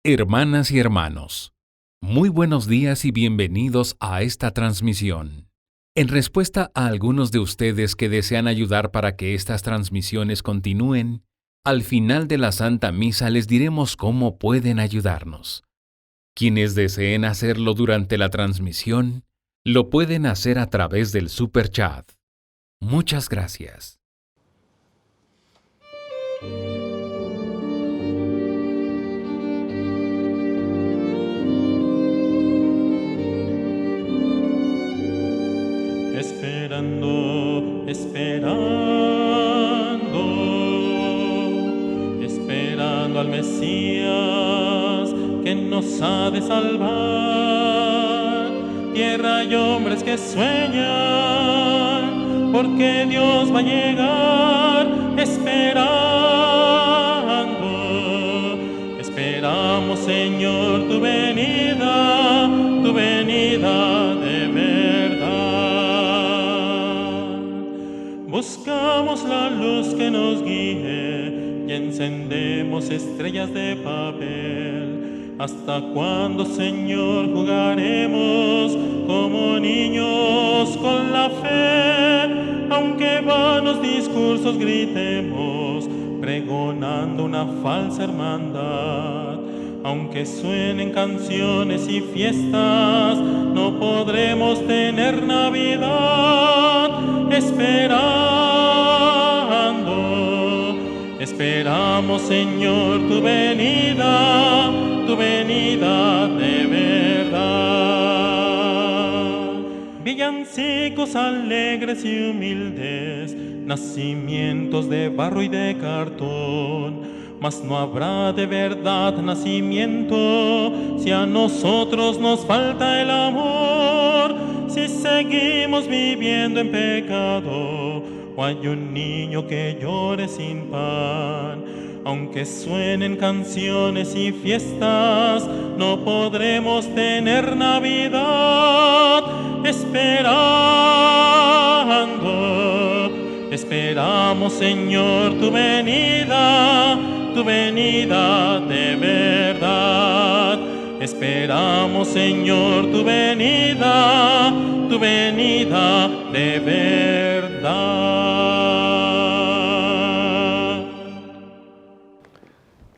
Hermanas y hermanos, muy buenos días y bienvenidos a esta transmisión. En respuesta a algunos de ustedes que desean ayudar para que estas transmisiones continúen, al final de la Santa Misa les diremos cómo pueden ayudarnos. Quienes deseen hacerlo durante la transmisión, lo pueden hacer a través del Super Chat. Muchas gracias. Esperando al Mesías que nos ha de salvar. Tierra y hombres que sueñan, porque Dios va a llegar. Esperamos, Señor, tu venida de verdad. Buscamos la luz que nos guíe y encendemos estrellas de papel. ¿Hasta cuándo, Señor, jugaremos como niños con la fe? Aunque vanos discursos gritemos, pregonando una falsa hermandad. Aunque suenen canciones y fiestas, no podremos tener Navidad. Esperamos, Señor, tu venida de verdad. Villancicos alegres y humildes, nacimientos de barro y de cartón. Mas no habrá de verdad nacimiento si a nosotros nos falta el amor. Si seguimos viviendo en pecado, o hay un niño que llore sin pan. Aunque suenen canciones y fiestas, no podremos tener Navidad. Esperamos, Señor, tu venida de verdad. Esperamos, Señor, tu venida de verdad.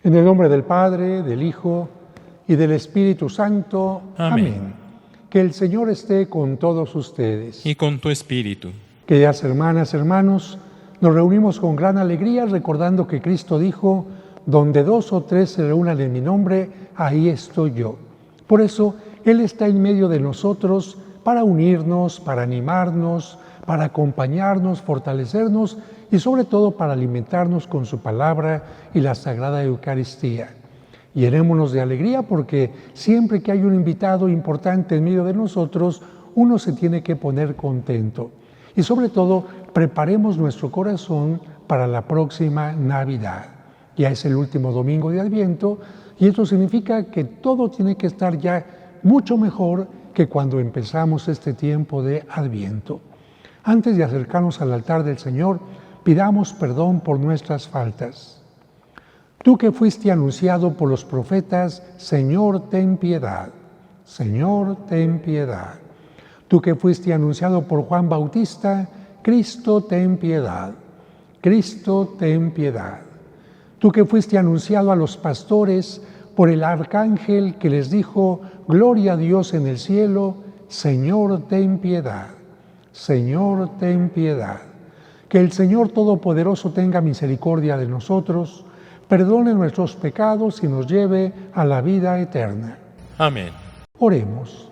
En el nombre del Padre, del Hijo y del Espíritu Santo. Amén. Que el Señor esté con todos ustedes. Y con tu espíritu. Queridas hermanas, hermanos, nos reunimos con gran alegría recordando que Cristo dijo: donde 2 o 3 se reúnan en mi nombre, ahí estoy yo. Por eso, Él está en medio de nosotros para unirnos, para animarnos, para acompañarnos, fortalecernos y sobre todo para alimentarnos con su palabra y la Sagrada Eucaristía. Llenémonos de alegría porque siempre que hay un invitado importante en medio de nosotros, uno se tiene que poner contento. Y sobre todo, preparemos nuestro corazón para la próxima Navidad. Ya es el último domingo de Adviento y esto significa que todo tiene que estar ya mucho mejor que cuando empezamos este tiempo de Adviento. Antes de acercarnos al altar del Señor, pidamos perdón por nuestras faltas. Tú que fuiste anunciado por los profetas, Señor, ten piedad. Señor, ten piedad. Tú que fuiste anunciado por Juan Bautista, Cristo, ten piedad. Cristo, ten piedad. Tú que fuiste anunciado a los pastores por el arcángel que les dijo: gloria a Dios en el cielo, Señor, ten piedad. Señor, ten piedad. Que el Señor Todopoderoso tenga misericordia de nosotros, perdone nuestros pecados y nos lleve a la vida eterna. Amén. Oremos.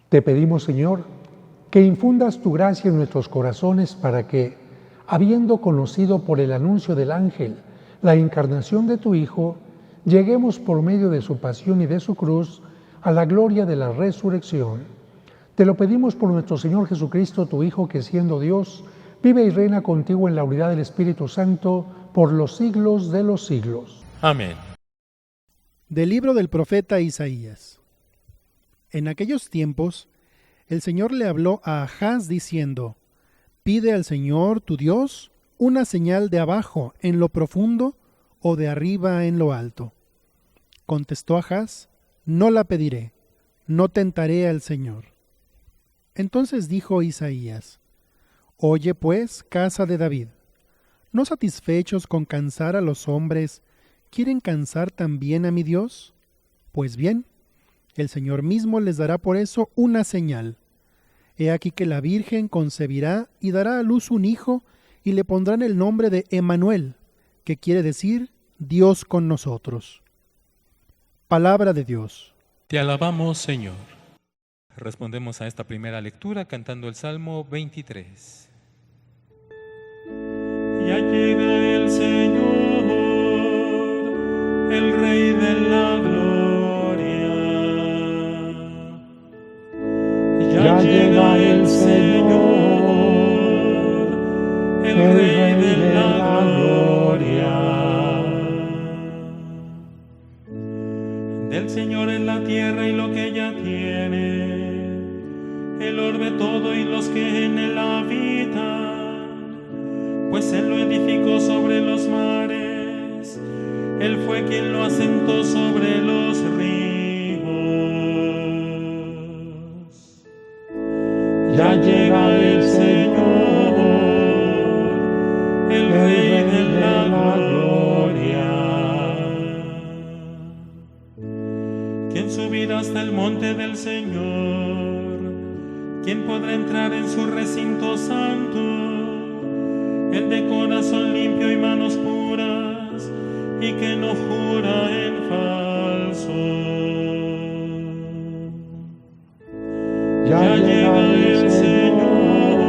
Te pedimos, Señor, que infundas tu gracia en nuestros corazones para que, habiendo conocido por el anuncio del ángel la encarnación de tu Hijo, lleguemos por medio de su pasión y de su cruz a la gloria de la resurrección. Te lo pedimos por nuestro Señor Jesucristo, tu Hijo, que siendo Dios, vive y reina contigo en la unidad del Espíritu Santo por los siglos de los siglos. Amén. Del libro del profeta Isaías. En aquellos tiempos, el Señor le habló a Ahaz diciendo: pide al Señor tu Dios una señal de abajo, en lo profundo, o de arriba en lo alto? Contestó Ahaz: no la pediré, no tentaré al Señor. Entonces dijo Isaías: oye pues, casa de David, ¿no satisfechos con cansar a los hombres, quieren cansar también a mi Dios? Pues bien, el Señor mismo les dará por eso una señal. He aquí que la Virgen concebirá y dará a luz un hijo, y le pondrán el nombre de Emmanuel, que quiere decir Dios con nosotros. Palabra de Dios. Te alabamos, Señor. Respondemos a esta primera lectura cantando el Salmo 23. Ya llega el Señor, el Rey de la gloria. Ya llega el Señor, el Rey de la gloria. Del Señor es la tierra y lo que ella tiene, el orbe todo y los que en él habitan, pues él lo edificó sobre los mares, él fue quien lo asentó sobre los ríos. Ya llega el Señor, el Rey de la gloria. ¿Quién subirá hasta el monte del Señor? ¿Quién podrá entrar en su recinto santo? El de corazón limpio y manos puras, y que no jura en falso. Ya llega el Señor,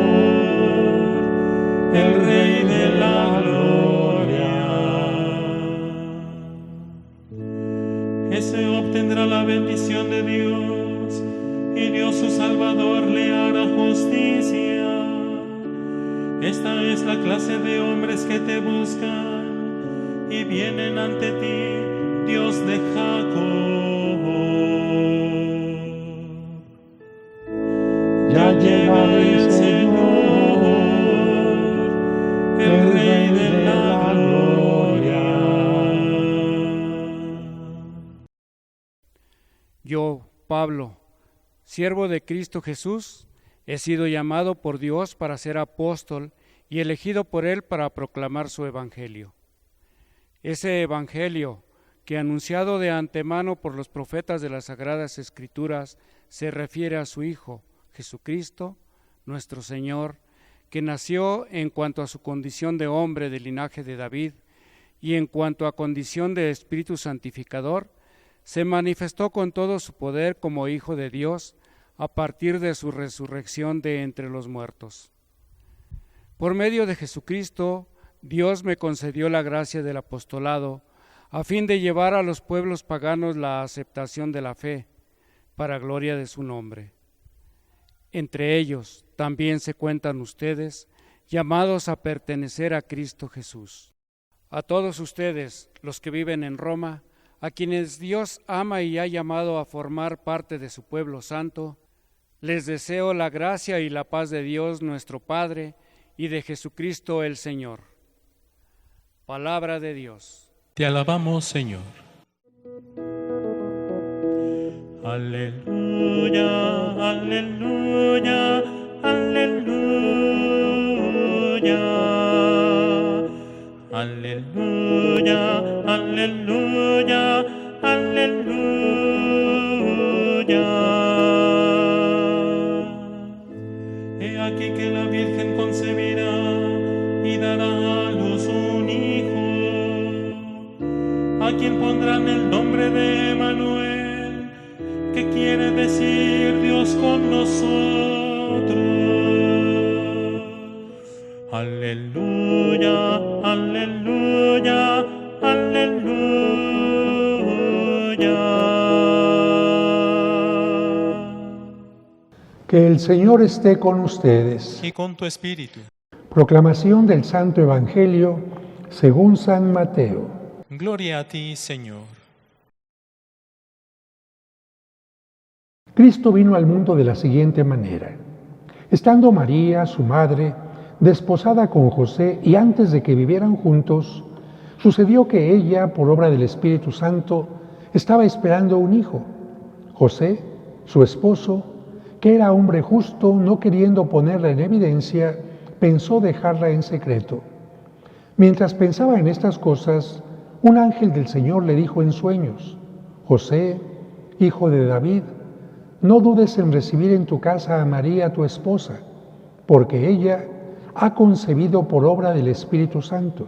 el Rey de la gloria. Ese obtendrá la bendición de Dios, y Dios su Salvador le hará justicia. Esta es la clase de hombres que te buscan y vienen ante ti, Dios de Jacob. Ya llega el Señor, el Rey de la gloria. Yo, Pablo, siervo de Cristo Jesús, he sido llamado por Dios para ser apóstol y elegido por Él para proclamar su evangelio. Ese evangelio que, anunciado de antemano por los profetas de las Sagradas Escrituras, se refiere a su Hijo, Jesucristo, nuestro Señor, que nació en cuanto a su condición de hombre del linaje de David y en cuanto a condición de Espíritu Santificador, se manifestó con todo su poder como Hijo de Dios a partir de su resurrección de entre los muertos. Por medio de Jesucristo, Dios me concedió la gracia del apostolado a fin de llevar a los pueblos paganos la aceptación de la fe, para gloria de su nombre. Entre ellos también se cuentan ustedes, llamados a pertenecer a Cristo Jesús. A todos ustedes, los que viven en Roma, a quienes Dios ama y ha llamado a formar parte de su pueblo santo, les deseo la gracia y la paz de Dios nuestro Padre y de Jesucristo el Señor. Palabra de Dios. Te alabamos, Señor. Aleluya, aleluya, aleluya. Aleluya, aleluya, aleluya. He aquí que la Virgen concebirá y dará a luz un hijo, a quien pondrán el nombre de Emmanuel, que quiere decir Dios con nosotros. Aleluya, aleluya, aleluya. Que el Señor esté con ustedes. Y con tu espíritu. Proclamación del Santo Evangelio según San Mateo. Gloria a ti, Señor. Cristo vino al mundo de la siguiente manera. Estando María, su madre, desposada con José, y antes de que vivieran juntos, Sucedió que ella, por obra del Espíritu Santo, estaba esperando un hijo. José, su esposo, que era hombre justo, no queriendo ponerla en evidencia, pensó dejarla en secreto. Mientras pensaba en estas cosas, un ángel del Señor le dijo en sueños: José, hijo de David, no dudes en recibir en tu casa a María tu esposa, porque ella ha concebido por obra del Espíritu Santo.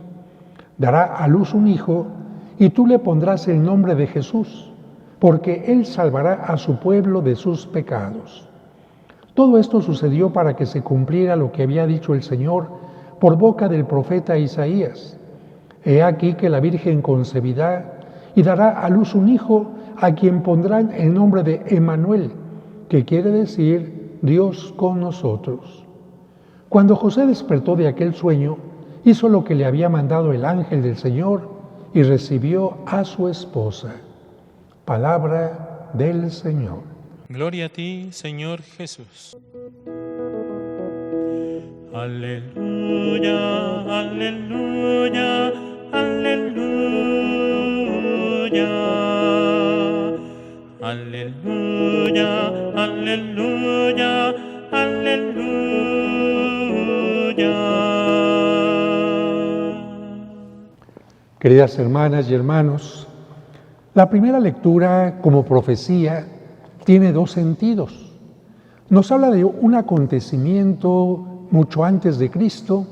Dará a luz un hijo y tú le pondrás el nombre de Jesús, porque él salvará a su pueblo de sus pecados. Todo esto sucedió para que se cumpliera lo que había dicho el Señor por boca del profeta Isaías. He aquí que la Virgen concebirá y dará a luz un hijo a quien pondrán el nombre de Emmanuel, que quiere decir Dios con nosotros. Cuando José despertó de aquel sueño, hizo lo que le había mandado el ángel del Señor y recibió a su esposa. Palabra del Señor. Gloria a ti, Señor Jesús. Aleluya, aleluya, aleluya. Aleluya, aleluya, aleluya. Queridas hermanas y hermanos, la primera lectura como profecía tiene dos sentidos. Nos habla de un acontecimiento mucho antes de Cristo,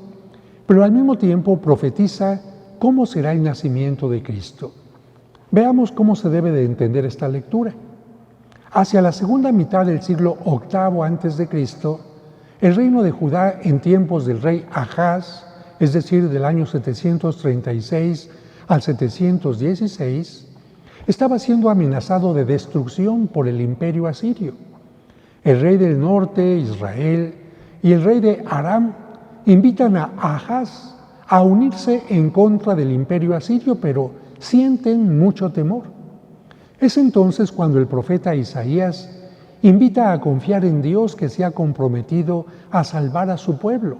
pero al mismo tiempo profetiza cómo será el nacimiento de Cristo. Veamos cómo se debe de entender esta lectura. Hacia la segunda mitad del siglo VIII antes de Cristo, el reino de Judá en tiempos del rey Ahaz, es decir, del año 736 al 716, estaba siendo amenazado de destrucción por el imperio asirio. El rey del norte, Israel, y el rey de Aram invitan a Ahaz a unirse en contra del imperio asirio, pero sienten mucho temor. Es entonces cuando el profeta Isaías invita a confiar en Dios, que se ha comprometido a salvar a su pueblo.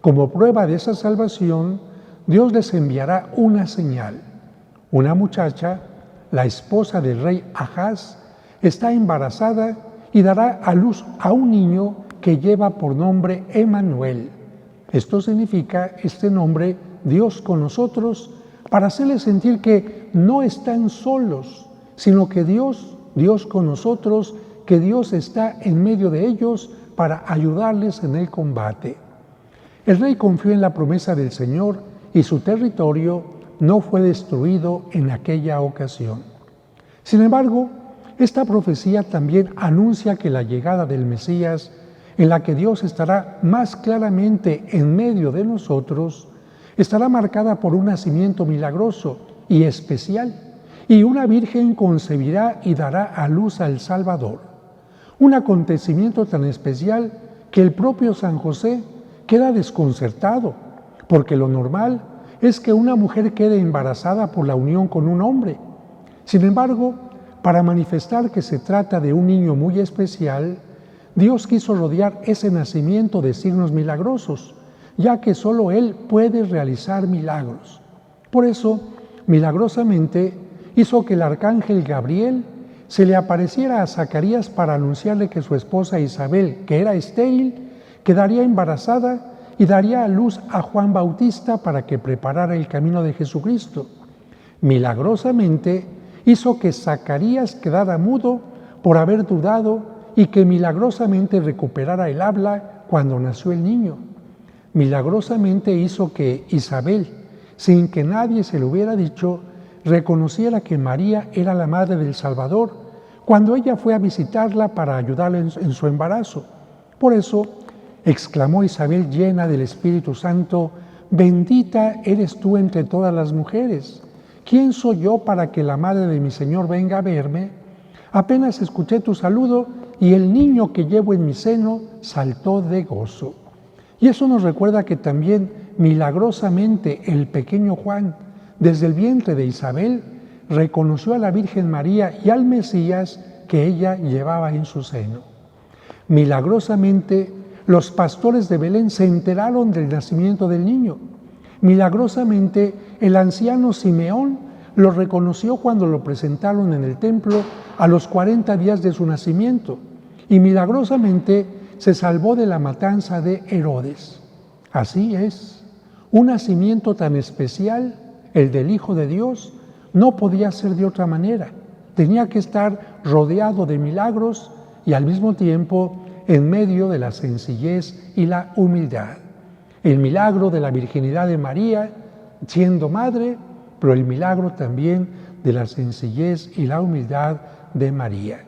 Como prueba de esa salvación, Dios les enviará una señal. Una muchacha, la esposa del rey Ahaz, está embarazada y dará a luz a un niño que lleva por nombre Emmanuel. Esto significa, este nombre, Dios con nosotros, para hacerles sentir que no están solos, sino que Dios con nosotros, que Dios está en medio de ellos para ayudarles en el combate. El rey confió en la promesa del Señor y su territorio no fue destruido en aquella ocasión. Sin embargo, esta profecía también anuncia que la llegada del Mesías, en la que Dios estará más claramente en medio de nosotros, estará marcada por un nacimiento milagroso y especial, y una virgen concebirá y dará a luz al Salvador. Un acontecimiento tan especial que el propio San José queda desconcertado, porque lo normal es que una mujer quede embarazada por la unión con un hombre. Sin embargo, para manifestar que se trata de un niño muy especial, Dios quiso rodear ese nacimiento de signos milagrosos, ya que solo Él puede realizar milagros. Por eso, milagrosamente, hizo que el arcángel Gabriel se le apareciera a Zacarías para anunciarle que su esposa Isabel, que era estéril, quedaría embarazada y daría a luz a Juan Bautista para que preparara el camino de Jesucristo. Milagrosamente hizo que Zacarías quedara mudo por haber dudado y que milagrosamente recuperara el habla cuando nació el niño. Milagrosamente hizo que Isabel, sin que nadie se lo hubiera dicho, reconociera que María era la madre del Salvador cuando ella fue a visitarla para ayudarla en su embarazo. Por eso, exclamó Isabel llena del Espíritu Santo: «Bendita eres tú entre todas las mujeres. ¿Quién soy yo para que la madre de mi Señor venga a verme? Apenas escuché tu saludo y el niño que llevo en mi seno saltó de gozo». Y eso nos recuerda que también milagrosamente el pequeño Juan, desde el vientre de Isabel, reconoció a la Virgen María y al Mesías que ella llevaba en su seno. Milagrosamente, los pastores de Belén se enteraron del nacimiento del niño. Milagrosamente, el anciano Simeón lo reconoció cuando lo presentaron en el templo a los 40 días de su nacimiento y milagrosamente se salvó de la matanza de Herodes. Así es, un nacimiento tan especial, el del Hijo de Dios, no podía ser de otra manera. Tenía que estar rodeado de milagros y al mismo tiempo en medio de la sencillez y la humildad. El milagro de la virginidad de María, siendo madre, pero el milagro también de la sencillez y la humildad de María.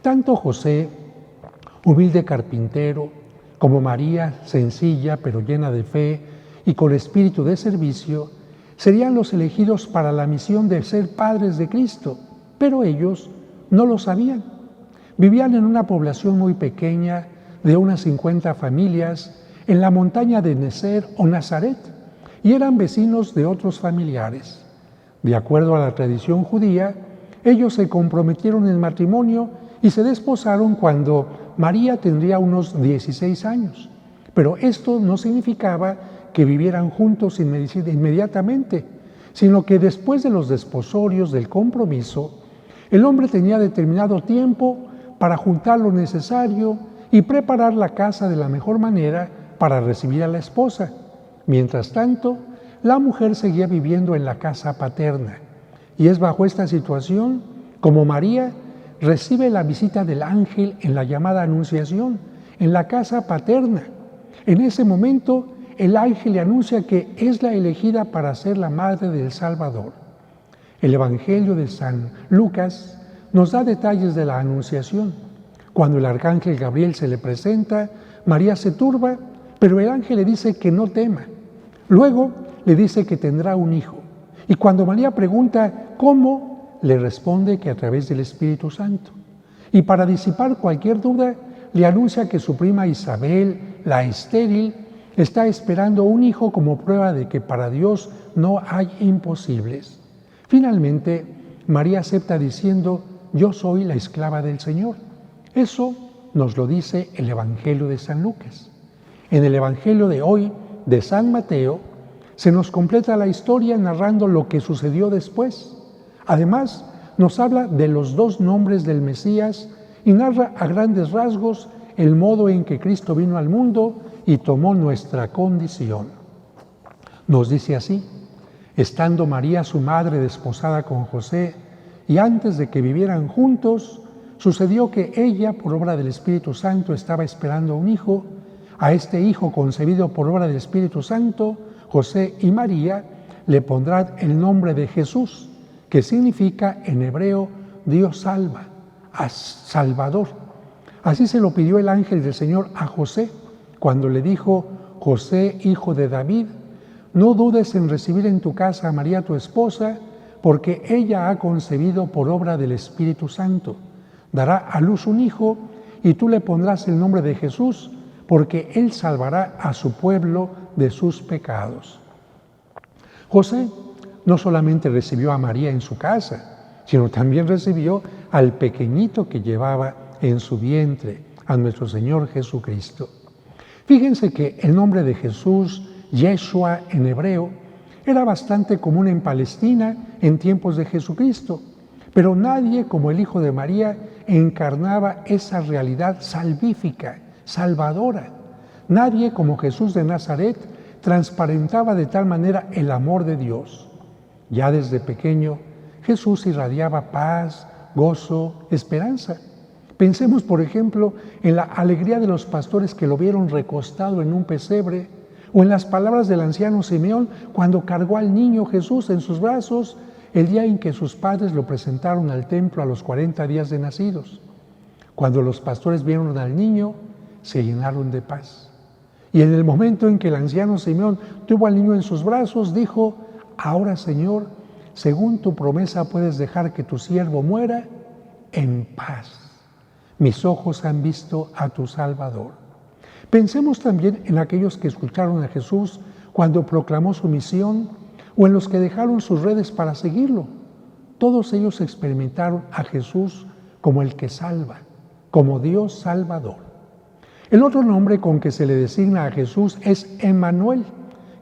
Tanto José, humilde carpintero, como María, sencilla pero llena de fe y con espíritu de servicio, serían los elegidos para la misión de ser padres de Cristo, pero ellos no lo sabían. Vivían en una población muy pequeña, de unas 50 familias, en la montaña de Nezer o Nazaret, y eran vecinos de otros familiares. De acuerdo a la tradición judía, ellos se comprometieron en matrimonio y se desposaron cuando María tendría unos 16 años. Pero esto no significaba que vivieran juntos inmediatamente, sino que después de los desposorios del compromiso, el hombre tenía determinado tiempo para juntar lo necesario y preparar la casa de la mejor manera para recibir a la esposa. Mientras tanto, la mujer seguía viviendo en la casa paterna. Y es bajo esta situación como María recibe la visita del ángel en la llamada Anunciación, en la casa paterna. En ese momento, el ángel le anuncia que es la elegida para ser la madre del Salvador. El Evangelio de San Lucas nos da detalles de la Anunciación. Cuando el arcángel Gabriel se le presenta, María se turba, pero el ángel le dice que no tema. Luego le dice que tendrá un hijo. Y cuando María pregunta ¿cómo?, le responde que a través del Espíritu Santo. Y para disipar cualquier duda, le anuncia que su prima Isabel, la estéril, está esperando un hijo como prueba de que para Dios no hay imposibles. Finalmente, María acepta diciendo, yo soy la esclava del Señor. Eso nos lo dice el Evangelio de San Lucas. En el Evangelio de hoy, de San Mateo, se nos completa la historia narrando lo que sucedió después. Además, nos habla de los dos nombres del Mesías y narra a grandes rasgos el modo en que Cristo vino al mundo y tomó nuestra condición. Nos dice así, estando María su madre desposada con José, y antes de que vivieran juntos, sucedió que ella, por obra del Espíritu Santo, estaba esperando un hijo. A este hijo concebido por obra del Espíritu Santo, José y María le pondrán el nombre de Jesús, que significa en hebreo Dios salva, Salvador. Así se lo pidió el ángel del Señor a José, cuando le dijo, José, hijo de David, no dudes en recibir en tu casa a María tu esposa, porque ella ha concebido por obra del Espíritu Santo. Dará a luz un hijo y tú le pondrás el nombre de Jesús, porque él salvará a su pueblo de sus pecados. José no solamente recibió a María en su casa, sino también recibió al pequeñito que llevaba en su vientre, a nuestro Señor Jesucristo. Fíjense que el nombre de Jesús, Yeshua en hebreo, era bastante común en Palestina en tiempos de Jesucristo, pero nadie como el Hijo de María encarnaba esa realidad salvífica, salvadora. Nadie como Jesús de Nazaret transparentaba de tal manera el amor de Dios. Ya desde pequeño, Jesús irradiaba paz, gozo, esperanza. Pensemos, por ejemplo, en la alegría de los pastores que lo vieron recostado en un pesebre, o en las palabras del anciano Simeón cuando cargó al niño Jesús en sus brazos el día en que sus padres lo presentaron al templo a los 40 días de nacidos. Cuando los pastores vieron al niño, se llenaron de paz. Y en el momento en que el anciano Simeón tuvo al niño en sus brazos, dijo, ahora, Señor, según tu promesa puedes dejar que tu siervo muera en paz. Mis ojos han visto a tu Salvador. Pensemos también en aquellos que escucharon a Jesús cuando proclamó su misión o en los que dejaron sus redes para seguirlo. Todos ellos experimentaron a Jesús como el que salva, como Dios Salvador. El otro nombre con que se le designa a Jesús es Emmanuel,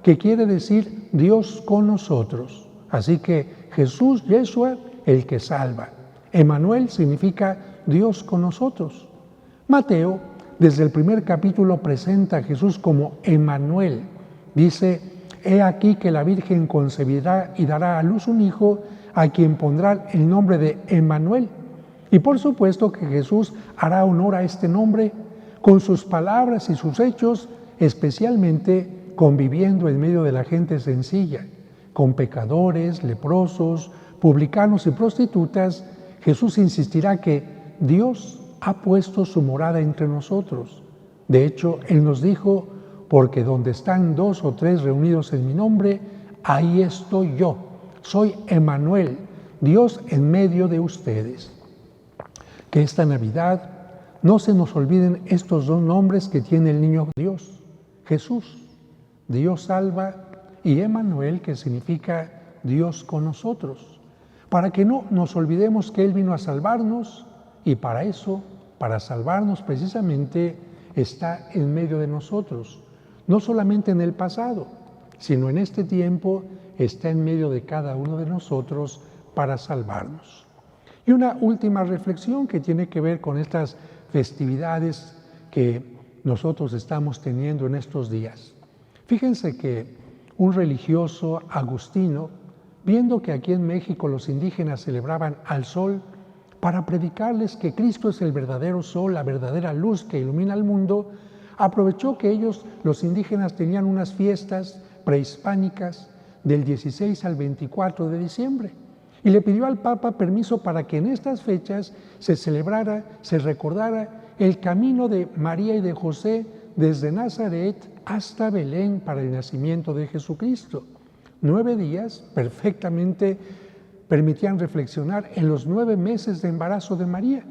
que quiere decir Dios con nosotros. Así que Jesús, Yeshua, el que salva. Emmanuel significa Dios con nosotros. Mateo, desde el primer capítulo, presenta a Jesús como Emmanuel. Dice: he aquí que la Virgen concebirá y dará a luz un hijo, a quien pondrá el nombre de Emmanuel. Y por supuesto que Jesús hará honor a este nombre con sus palabras y sus hechos, especialmente conviviendo en medio de la gente sencilla, con pecadores, leprosos, publicanos y prostitutas. Jesús insistirá que Dios ha puesto su morada entre nosotros. De hecho, Él nos dijo: porque donde están 2 o 3 reunidos en mi nombre, ahí estoy yo. Soy Emmanuel, Dios en medio de ustedes. Que esta Navidad no se nos olviden estos 2 nombres que tiene el niño Dios: Jesús, Dios salva, y Emmanuel, que significa Dios con nosotros. Para que no nos olvidemos que Él vino a salvarnos, y para eso, para salvarnos precisamente, está en medio de nosotros. No solamente en el pasado, sino en este tiempo está en medio de cada uno de nosotros para salvarnos. Y una última reflexión que tiene que ver con estas festividades que nosotros estamos teniendo en estos días. Fíjense que un religioso agustino, viendo que aquí en México los indígenas celebraban al sol, para predicarles que Cristo es el verdadero sol, la verdadera luz que ilumina al mundo, aprovechó que ellos, los indígenas, tenían unas fiestas prehispánicas del 16 al 24 de diciembre y le pidió al Papa permiso para que en estas fechas se celebrara, se recordara el camino de María y de José desde Nazaret hasta Belén para el nacimiento de Jesucristo. 9 días perfectamente permitían reflexionar en los 9 meses de embarazo de María.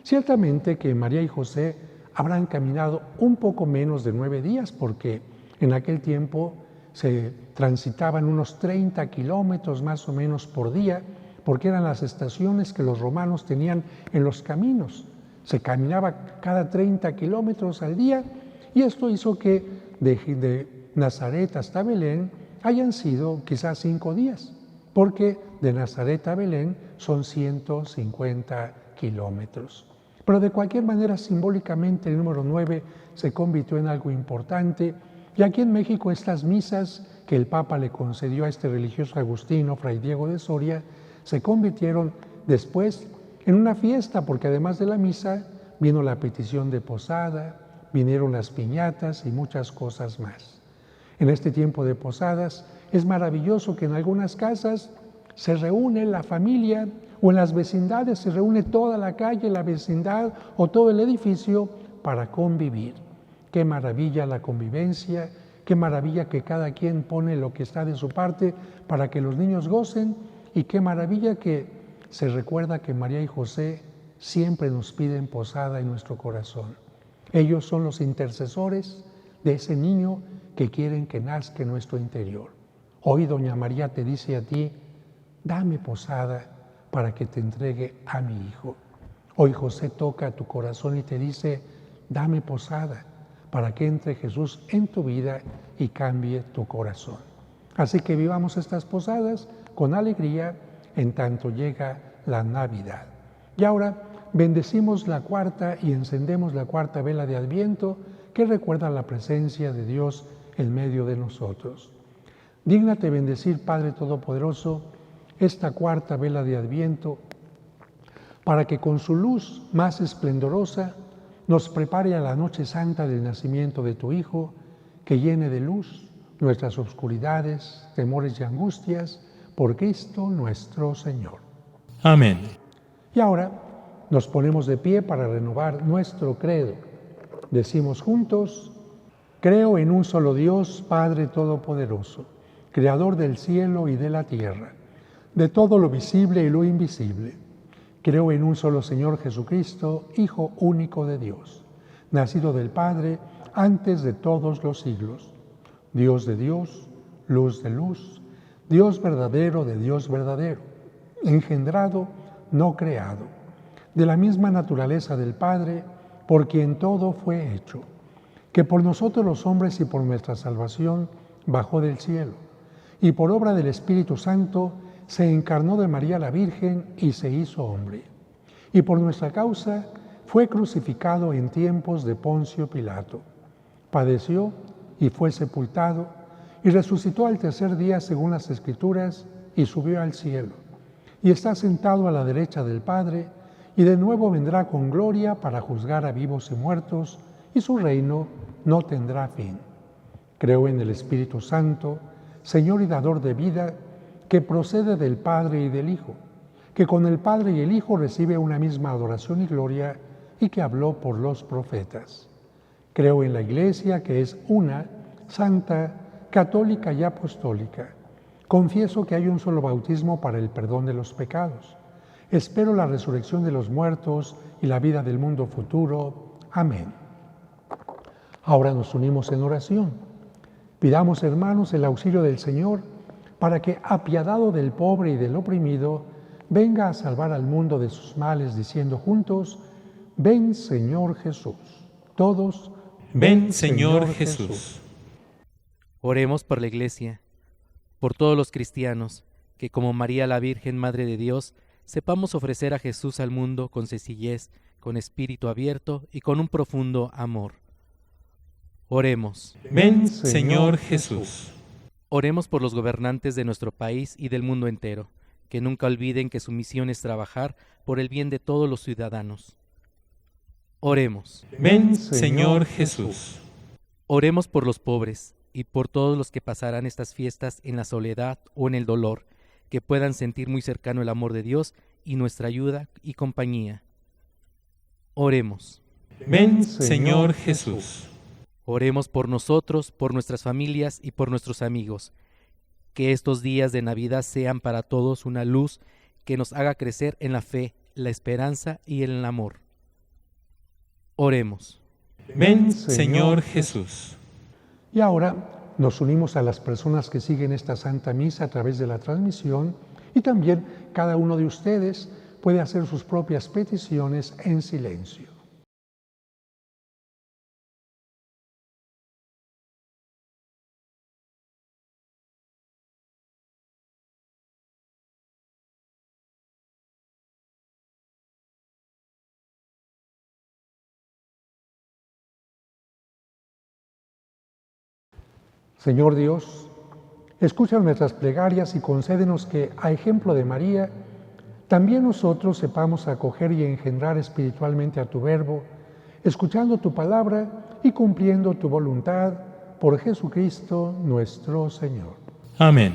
Ciertamente que María y José habrán caminado un poco menos de 9 días, porque en aquel tiempo se transitaban unos 30 kilómetros más o menos por día, porque eran las estaciones que los romanos tenían en los caminos. Se caminaba cada 30 kilómetros al día, y esto hizo que de Nazaret hasta Belén hayan sido quizás 5 días, porque de Nazaret a Belén son 150 kilómetros. Pero de cualquier manera, simbólicamente, el número 9 se convirtió en algo importante, y aquí en México estas misas que el Papa le concedió a este religioso agustino, Fray Diego de Soria, se convirtieron después en una fiesta, porque además de la misa vino la petición de posada, vinieron las piñatas y muchas cosas más. En este tiempo de posadas es maravilloso que en algunas casas se reúne la familia, o en las vecindades se reúne toda la calle, la vecindad o todo el edificio para convivir. Qué maravilla la convivencia, qué maravilla que cada quien pone lo que está de su parte para que los niños gocen, y qué maravilla que se recuerda que María y José siempre nos piden posada en nuestro corazón. Ellos son los intercesores de ese niño que quieren que nazca en nuestro interior. Hoy Doña María te dice a ti: dame posada para que te entregue a mi hijo. Hoy José toca tu corazón y te dice: dame posada para que entre Jesús en tu vida y cambie tu corazón. Así que vivamos estas posadas con alegría en tanto llega la Navidad. Y ahora bendecimos la 4ª y encendemos la 4ª vela de Adviento, que recuerda la presencia de Dios en medio de nosotros. Dígnate bendecir, Padre Todopoderoso, esta 4ª vela de Adviento, para que con su luz más esplendorosa nos prepare a la noche santa del nacimiento de tu Hijo, que llene de luz nuestras oscuridades, temores y angustias, por Cristo nuestro Señor. Amén. Y ahora nos ponemos de pie para renovar nuestro credo. Decimos juntos: creo en un solo Dios, Padre Todopoderoso, Creador del cielo y de la tierra, de todo lo visible y lo invisible. Creo en un solo Señor Jesucristo, Hijo único de Dios, nacido del Padre antes de todos los siglos, Dios de Dios, luz de luz, Dios verdadero de Dios verdadero, engendrado, no creado, de la misma naturaleza del Padre, por quien todo fue hecho, que por nosotros los hombres y por nuestra salvación bajó del cielo, y por obra del Espíritu Santo se encarnó de María la Virgen y se hizo hombre. Y por nuestra causa fue crucificado en tiempos de Poncio Pilato. Padeció y fue sepultado, y resucitó al tercer día según las Escrituras, y subió al cielo. Y está sentado a la derecha del Padre, y de nuevo vendrá con gloria para juzgar a vivos y muertos, y su reino no tendrá fin. Creo en el Espíritu Santo, Señor y dador de vida, que procede del Padre y del Hijo, que con el Padre y el Hijo recibe una misma adoración y gloria, y que habló por los profetas. Creo en la Iglesia, que es una, santa, católica y apostólica. Confieso que hay un solo bautismo para el perdón de los pecados. Espero la resurrección de los muertos y la vida del mundo futuro. Amén. Ahora nos unimos en oración. Pidamos, hermanos, el auxilio del Señor para que, apiadado del pobre y del oprimido, venga a salvar al mundo de sus males, diciendo juntos: ven, Señor Jesús. Todos, ven, Señor Jesús. Oremos por la Iglesia, por todos los cristianos, que como María la Virgen, Madre de Dios, sepamos ofrecer a Jesús al mundo con sencillez, con espíritu abierto y con un profundo amor. Oremos. Ven, Señor Jesús. Oremos por los gobernantes de nuestro país y del mundo entero, que nunca olviden que su misión es trabajar por el bien de todos los ciudadanos. Oremos. Ven, Señor Jesús. Oremos por los pobres y por todos los que pasarán estas fiestas en la soledad o en el dolor, que puedan sentir muy cercano el amor de Dios y nuestra ayuda y compañía. Oremos. Ven, Señor Jesús. Oremos por nosotros, por nuestras familias y por nuestros amigos. Que estos días de Navidad sean para todos una luz que nos haga crecer en la fe, la esperanza y en el amor. Oremos. Ven, Señor Jesús. Y ahora nos unimos a las personas que siguen esta Santa Misa a través de la transmisión, y también cada uno de ustedes puede hacer sus propias peticiones en silencio. Señor Dios, escucha nuestras plegarias y concédenos que, a ejemplo de María, también nosotros sepamos acoger y engendrar espiritualmente a tu Verbo, escuchando tu palabra y cumpliendo tu voluntad, por Jesucristo nuestro Señor. Amén.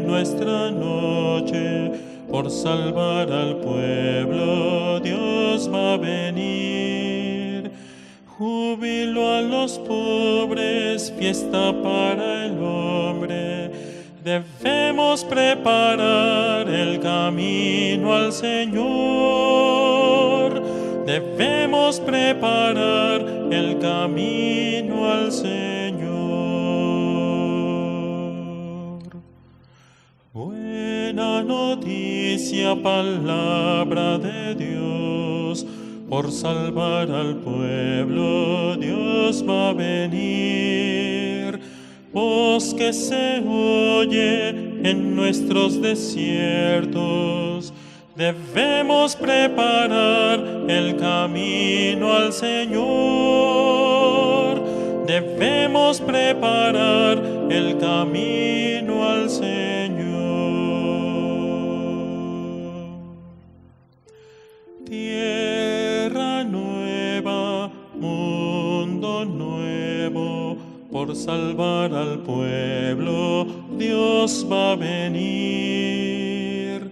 Nuestra noche, por salvar al pueblo, Dios va a venir. Júbilo a los pobres, fiesta para el hombre. Debemos preparar el camino al Señor. Debemos preparar el camino al Señor. Buena noticia, palabra de Dios, por salvar al pueblo Dios va a venir. Voz que se oye en nuestros desiertos, debemos preparar el camino al Señor. Debemos preparar el camino al Señor. Tierra nueva, mundo nuevo, por salvar al pueblo, Dios va a venir.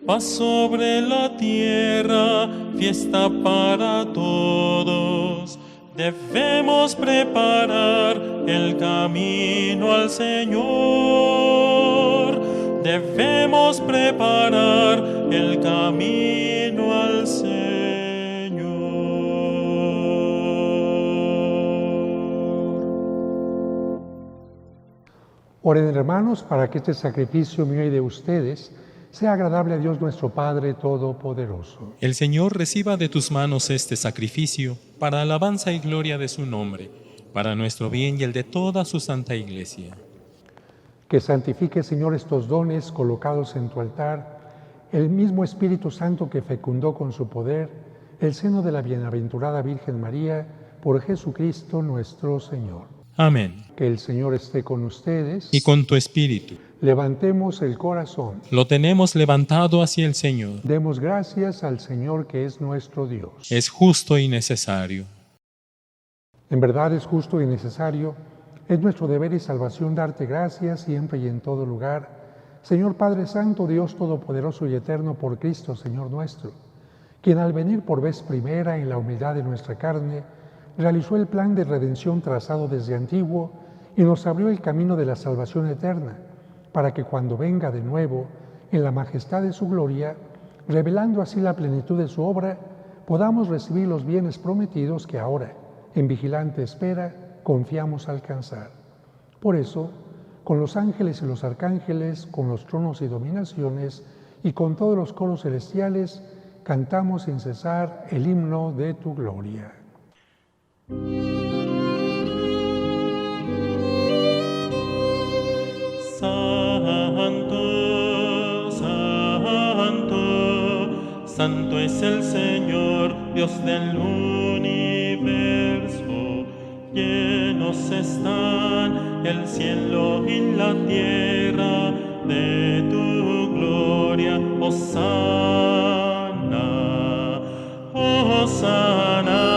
Paz sobre la tierra, fiesta para todos. Debemos preparar el camino al Señor. Debemos preparar el camino al Señor. Oren, hermanos, para que este sacrificio mío y de ustedes sea agradable a Dios nuestro Padre Todopoderoso. El Señor reciba de tus manos este sacrificio para alabanza y gloria de su nombre, para nuestro bien y el de toda su santa Iglesia. Que santifique, Señor, estos dones colocados en tu altar, el mismo Espíritu Santo que fecundó con su poder el seno de la bienaventurada Virgen María, por Jesucristo nuestro Señor. Amén. Que el Señor esté con ustedes. Y con tu espíritu. Levantemos el corazón. Lo tenemos levantado hacia el Señor. Demos gracias al Señor que es nuestro Dios. Es justo y necesario. En verdad es justo y necesario, es nuestro deber y salvación darte gracias siempre y en todo lugar, Señor Padre Santo, Dios Todopoderoso y Eterno, por Cristo, Señor nuestro, quien al venir por vez primera en la humildad de nuestra carne, realizó el plan de redención trazado desde antiguo y nos abrió el camino de la salvación eterna, para que cuando venga de nuevo en la majestad de su gloria, revelando así la plenitud de su obra, podamos recibir los bienes prometidos que ahora, en vigilante espera, confiamos alcanzar. Por eso, con los ángeles y los arcángeles, con los tronos y dominaciones, y con todos los coros celestiales, cantamos sin cesar el himno de tu gloria. Santo, santo, santo es el Señor, Dios del universo. Llenos están el cielo y la tierra de tu gloria. Hosana, Hosana.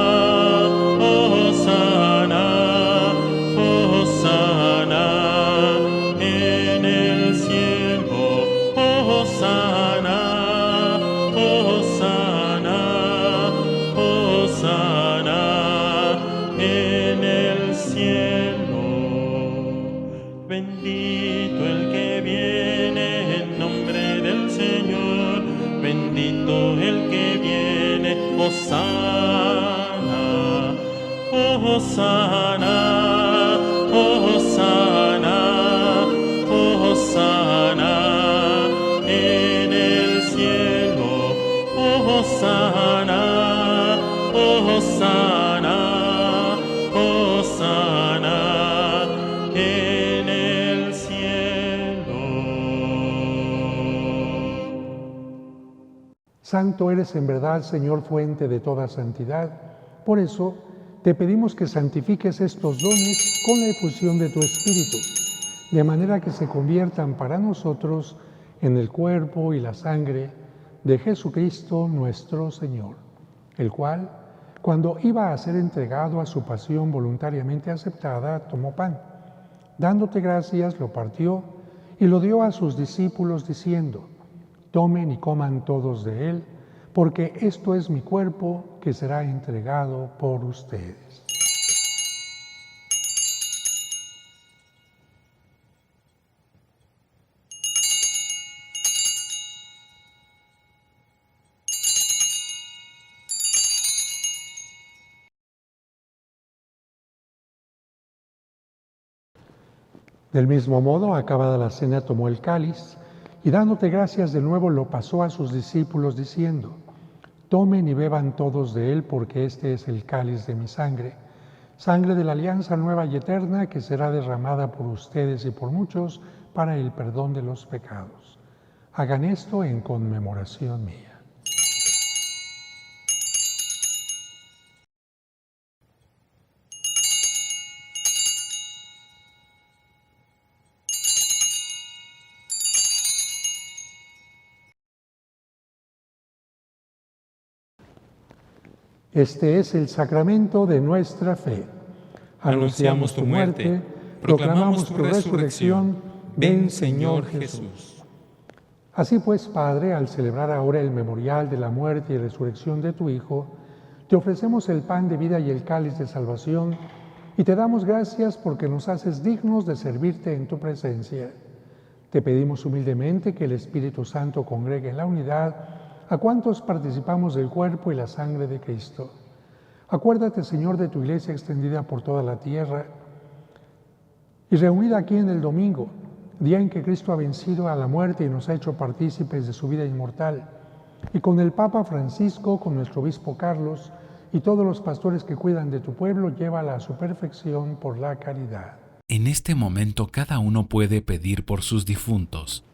Bendito el que viene en nombre del Señor, bendito el que viene, Hosana, Hosana, Hosana, Hosana, en el cielo, Hosana, Hosana, Hosana. Santo eres en verdad, Señor, fuente de toda santidad. Por eso, te pedimos que santifiques estos dones con la efusión de tu Espíritu, de manera que se conviertan para nosotros en el cuerpo y la sangre de Jesucristo nuestro Señor, el cual, cuando iba a ser entregado a su pasión voluntariamente aceptada, tomó pan. Dándote gracias, lo partió y lo dio a sus discípulos, diciendo: tomen y coman todos de él, porque esto es mi cuerpo que será entregado por ustedes. Del mismo modo, acabada la cena, tomó el cáliz, y dándote gracias de nuevo lo pasó a sus discípulos diciendo: tomen y beban todos de él, porque este es el cáliz de mi sangre, sangre de la alianza nueva y eterna que será derramada por ustedes y por muchos para el perdón de los pecados. Hagan esto en conmemoración mía. Este es el sacramento de nuestra fe. Anunciamos tu muerte, proclamamos tu resurrección. Ven, Señor Jesús. Así pues, Padre, al celebrar ahora el memorial de la muerte y resurrección de tu Hijo, te ofrecemos el pan de vida y el cáliz de salvación, y te damos gracias porque nos haces dignos de servirte en tu presencia. Te pedimos humildemente que el Espíritu Santo congregue en la unidad a cuantos participamos del cuerpo y la sangre de Cristo. Acuérdate, Señor, de tu Iglesia extendida por toda la tierra, Y reunida aquí en el domingo, día en que Cristo ha vencido a la muerte y nos ha hecho partícipes de su vida inmortal, y con el Papa Francisco, con nuestro obispo Carlos y todos los pastores que cuidan de tu pueblo, llévala a su perfección por la caridad. En este momento cada uno puede pedir por sus difuntos.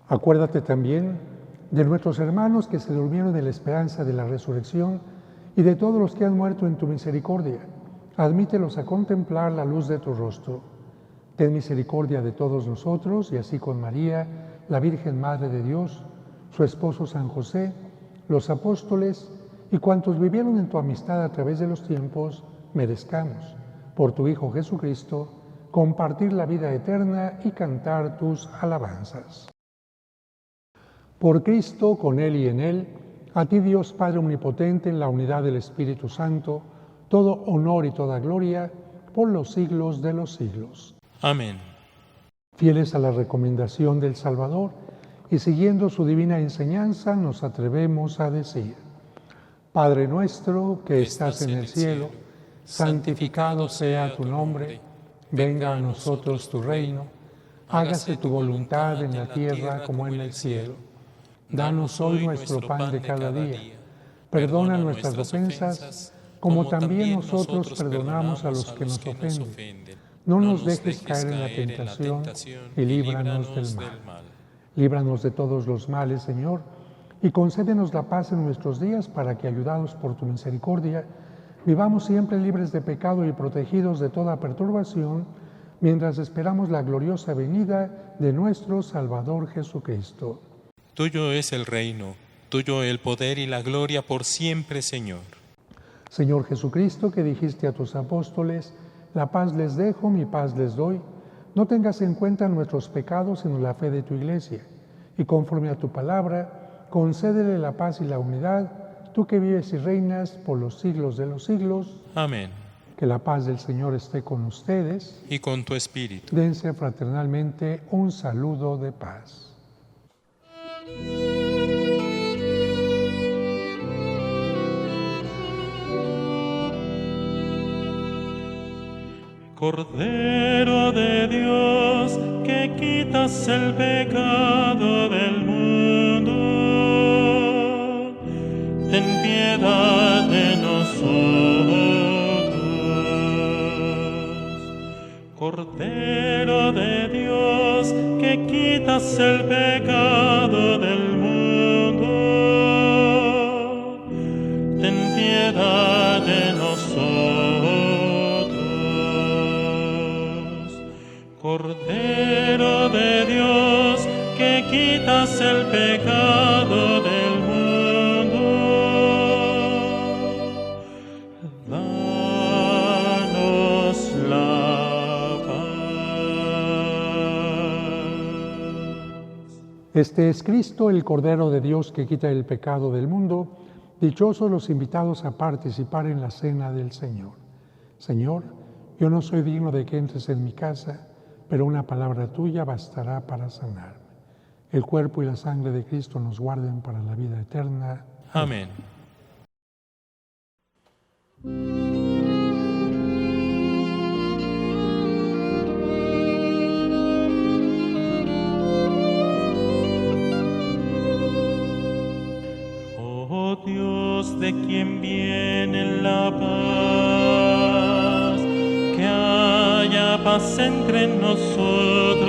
Acuérdate también de nuestros hermanos que se durmieron en la esperanza de la resurrección y de todos los que han muerto en tu misericordia. Admítelos a contemplar la luz de tu rostro. Ten misericordia de todos nosotros y así con María, la Virgen Madre de Dios, su esposo San José, los apóstoles y cuantos vivieron en tu amistad a través de los tiempos, merezcamos, por tu Hijo Jesucristo, compartir la vida eterna y cantar tus alabanzas. Por Cristo, con Él y en Él, a ti Dios Padre Omnipotente, en la unidad del Espíritu Santo, todo honor y toda gloria, por los siglos de los siglos. Amén. Fieles a la recomendación del Salvador y siguiendo su divina enseñanza, nos atrevemos a decir: Padre nuestro que estás en el cielo, santificado sea tu nombre, venga a nosotros tu reino, hágase tu voluntad en la tierra como en el cielo. Danos hoy nuestro pan de cada día. Perdona nuestras ofensas, como también nosotros perdonamos a los que nos ofenden. No nos dejes caer en la tentación y líbranos del mal. Líbranos de todos los males, Señor, y concédenos la paz en nuestros días para que, ayudados por tu misericordia, vivamos siempre libres de pecado y protegidos de toda perturbación, mientras esperamos la gloriosa venida de nuestro Salvador Jesucristo. Tuyo es el reino, tuyo el poder y la gloria por siempre, Señor. Señor Jesucristo, que dijiste a tus apóstoles: la paz les dejo, mi paz les doy, no tengas en cuenta nuestros pecados, sino la fe de tu Iglesia, y conforme a tu palabra, concédele la paz y la unidad, tú que vives y reinas por los siglos de los siglos. Amén. Que la paz del Señor esté con ustedes. Y con tu espíritu. Dense fraternalmente un saludo de paz. Cordero de Dios, que quitas el pecado del mundo, ten piedad de nosotros. Cordero de Dios, que quitas el pecado del mundo, ten piedad de nosotros. Cordero de Dios, que quitas el pecado del mundo, danos la paz. Este es Cristo, el Cordero de Dios que quita el pecado del mundo. Dichosos los invitados a participar en la cena del Señor. Señor, yo no soy digno de que entres en mi casa, pero una palabra tuya bastará para sanarme. El cuerpo y la sangre de Cristo nos guarden para la vida eterna. Amén. Oh Dios, de quien viene la paz, que haya paz entre nosotros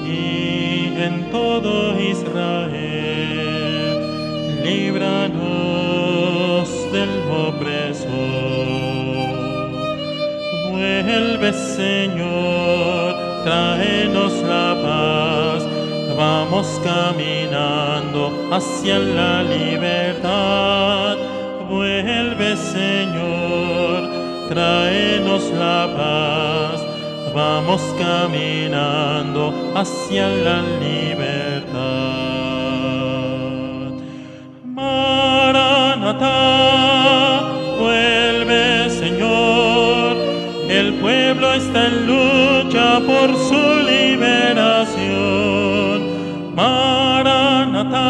y en todo Israel. Líbranos del opresor. Vuelve, Señor, tráenos la paz. Vamos caminando hacia la libertad. Vuelve, Señor, tráenos la paz. Vamos caminando hacia la libertad. Maranatá, vuelve Señor, el pueblo está en lucha por su liberación. Maranatá,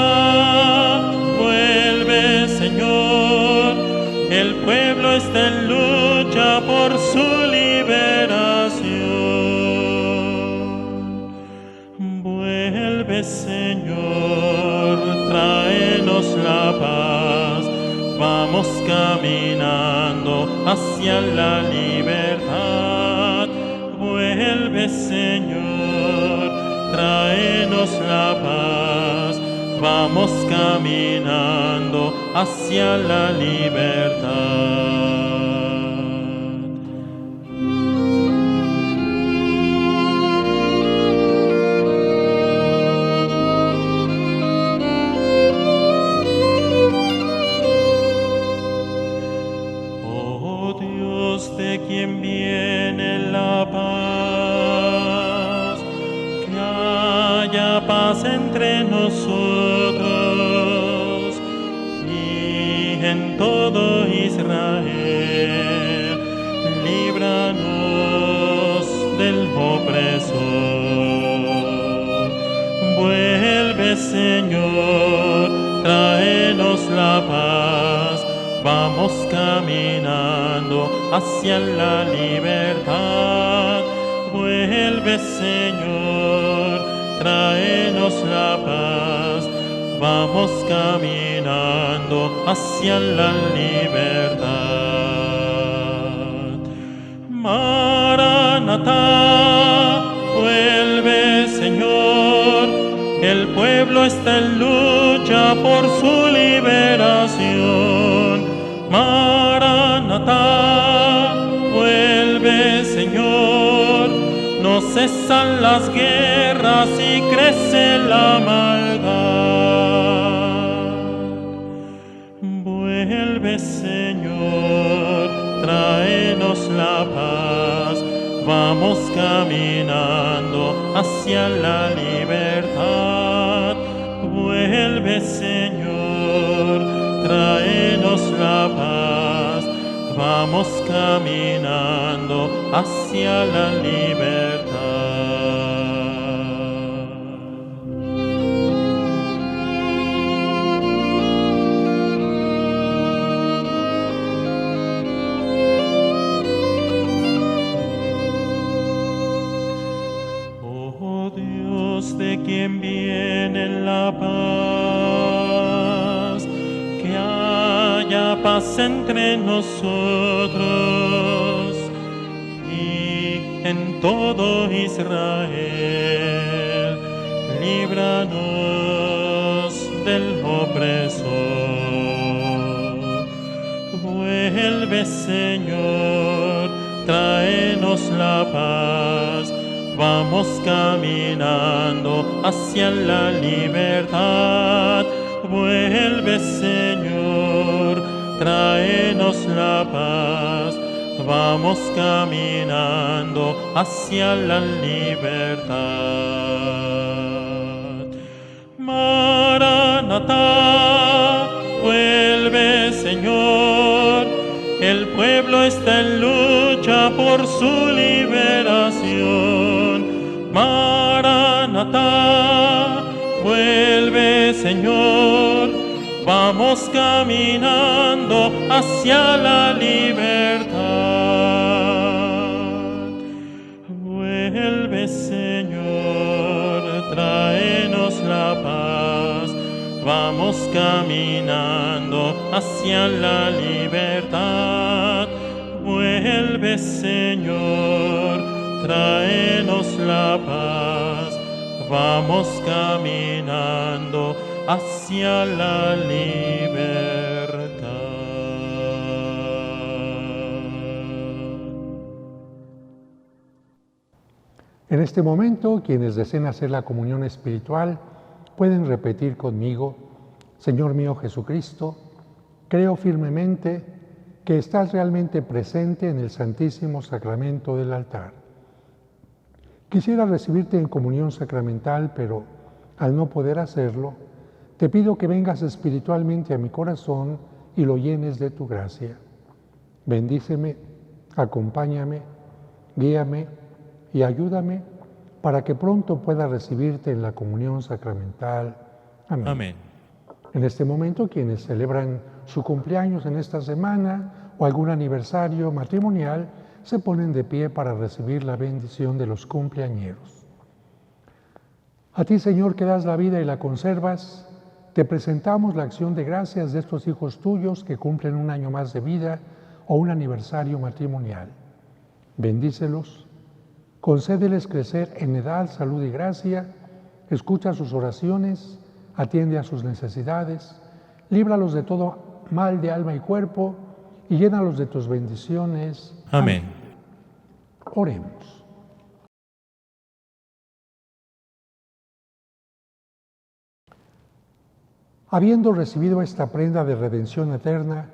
vuelve Señor, el pueblo está en lucha por su liberación. Vuelve Señor, tráenos la paz. Vamos caminando hacia la libertad. Vuelve Señor, tráenos la paz. Vamos caminando hacia la libertad. De quien viene la paz, que haya paz entre nosotros y en todo Israel. Líbranos del opresor. Vuelve Señor, tráenos la paz. Vamos caminando hacia la libertad. Vuelve Señor, tráenos la paz. Vamos caminando hacia la libertad. Maranatá, vuelve Señor, el pueblo está en lucha por su liberación. Maranatá, vuelve Señor, no cesan las guerras y crece la maldad. Vuelve Señor, tráenos la paz. Vamos caminando hacia la libertad. Vuelve Señor, tráenos la paz. Vamos caminando hacia la libertad. Oh Dios, de quien viene la paz, que haya paz entre nosotros y en todo Israel. Líbranos del opresor. Vuelve Señor, tráenos la paz. Vamos caminando hacia la libertad. Vuelve Señor, tráenos la paz. Vamos caminando hacia la libertad. Maranatá, vuelve Señor, el pueblo está en lucha por su liberación. Maranatá, vuelve Señor, vamos caminando hacia la libertad. Vuelve Señor, tráenos la paz. Vamos caminando hacia la libertad. Vuelve Señor, tráenos la paz. Vamos caminando hacia la libertad. En este momento, quienes deseen hacer la comunión espiritual pueden repetir conmigo: Señor mío Jesucristo, creo firmemente que estás realmente presente en el Santísimo Sacramento del altar. Quisiera recibirte en comunión sacramental, pero al no poder hacerlo, te pido que vengas espiritualmente a mi corazón y lo llenes de tu gracia. Bendíceme, acompáñame, guíame y ayúdame para que pronto pueda recibirte en la comunión sacramental. Amén. Amén. En este momento, quienes celebran su cumpleaños en esta semana o algún aniversario matrimonial, se ponen de pie para recibir la bendición de los cumpleañeros. A ti, Señor, que das la vida y la conservas, te presentamos la acción de gracias de estos hijos tuyos que cumplen un año más de vida o un aniversario matrimonial. Bendícelos, concédeles crecer en edad, salud y gracia, escucha sus oraciones, atiende a sus necesidades, líbralos de todo mal de alma y cuerpo y llénalos de tus bendiciones. Amén. Oremos. Habiendo recibido esta prenda de redención eterna,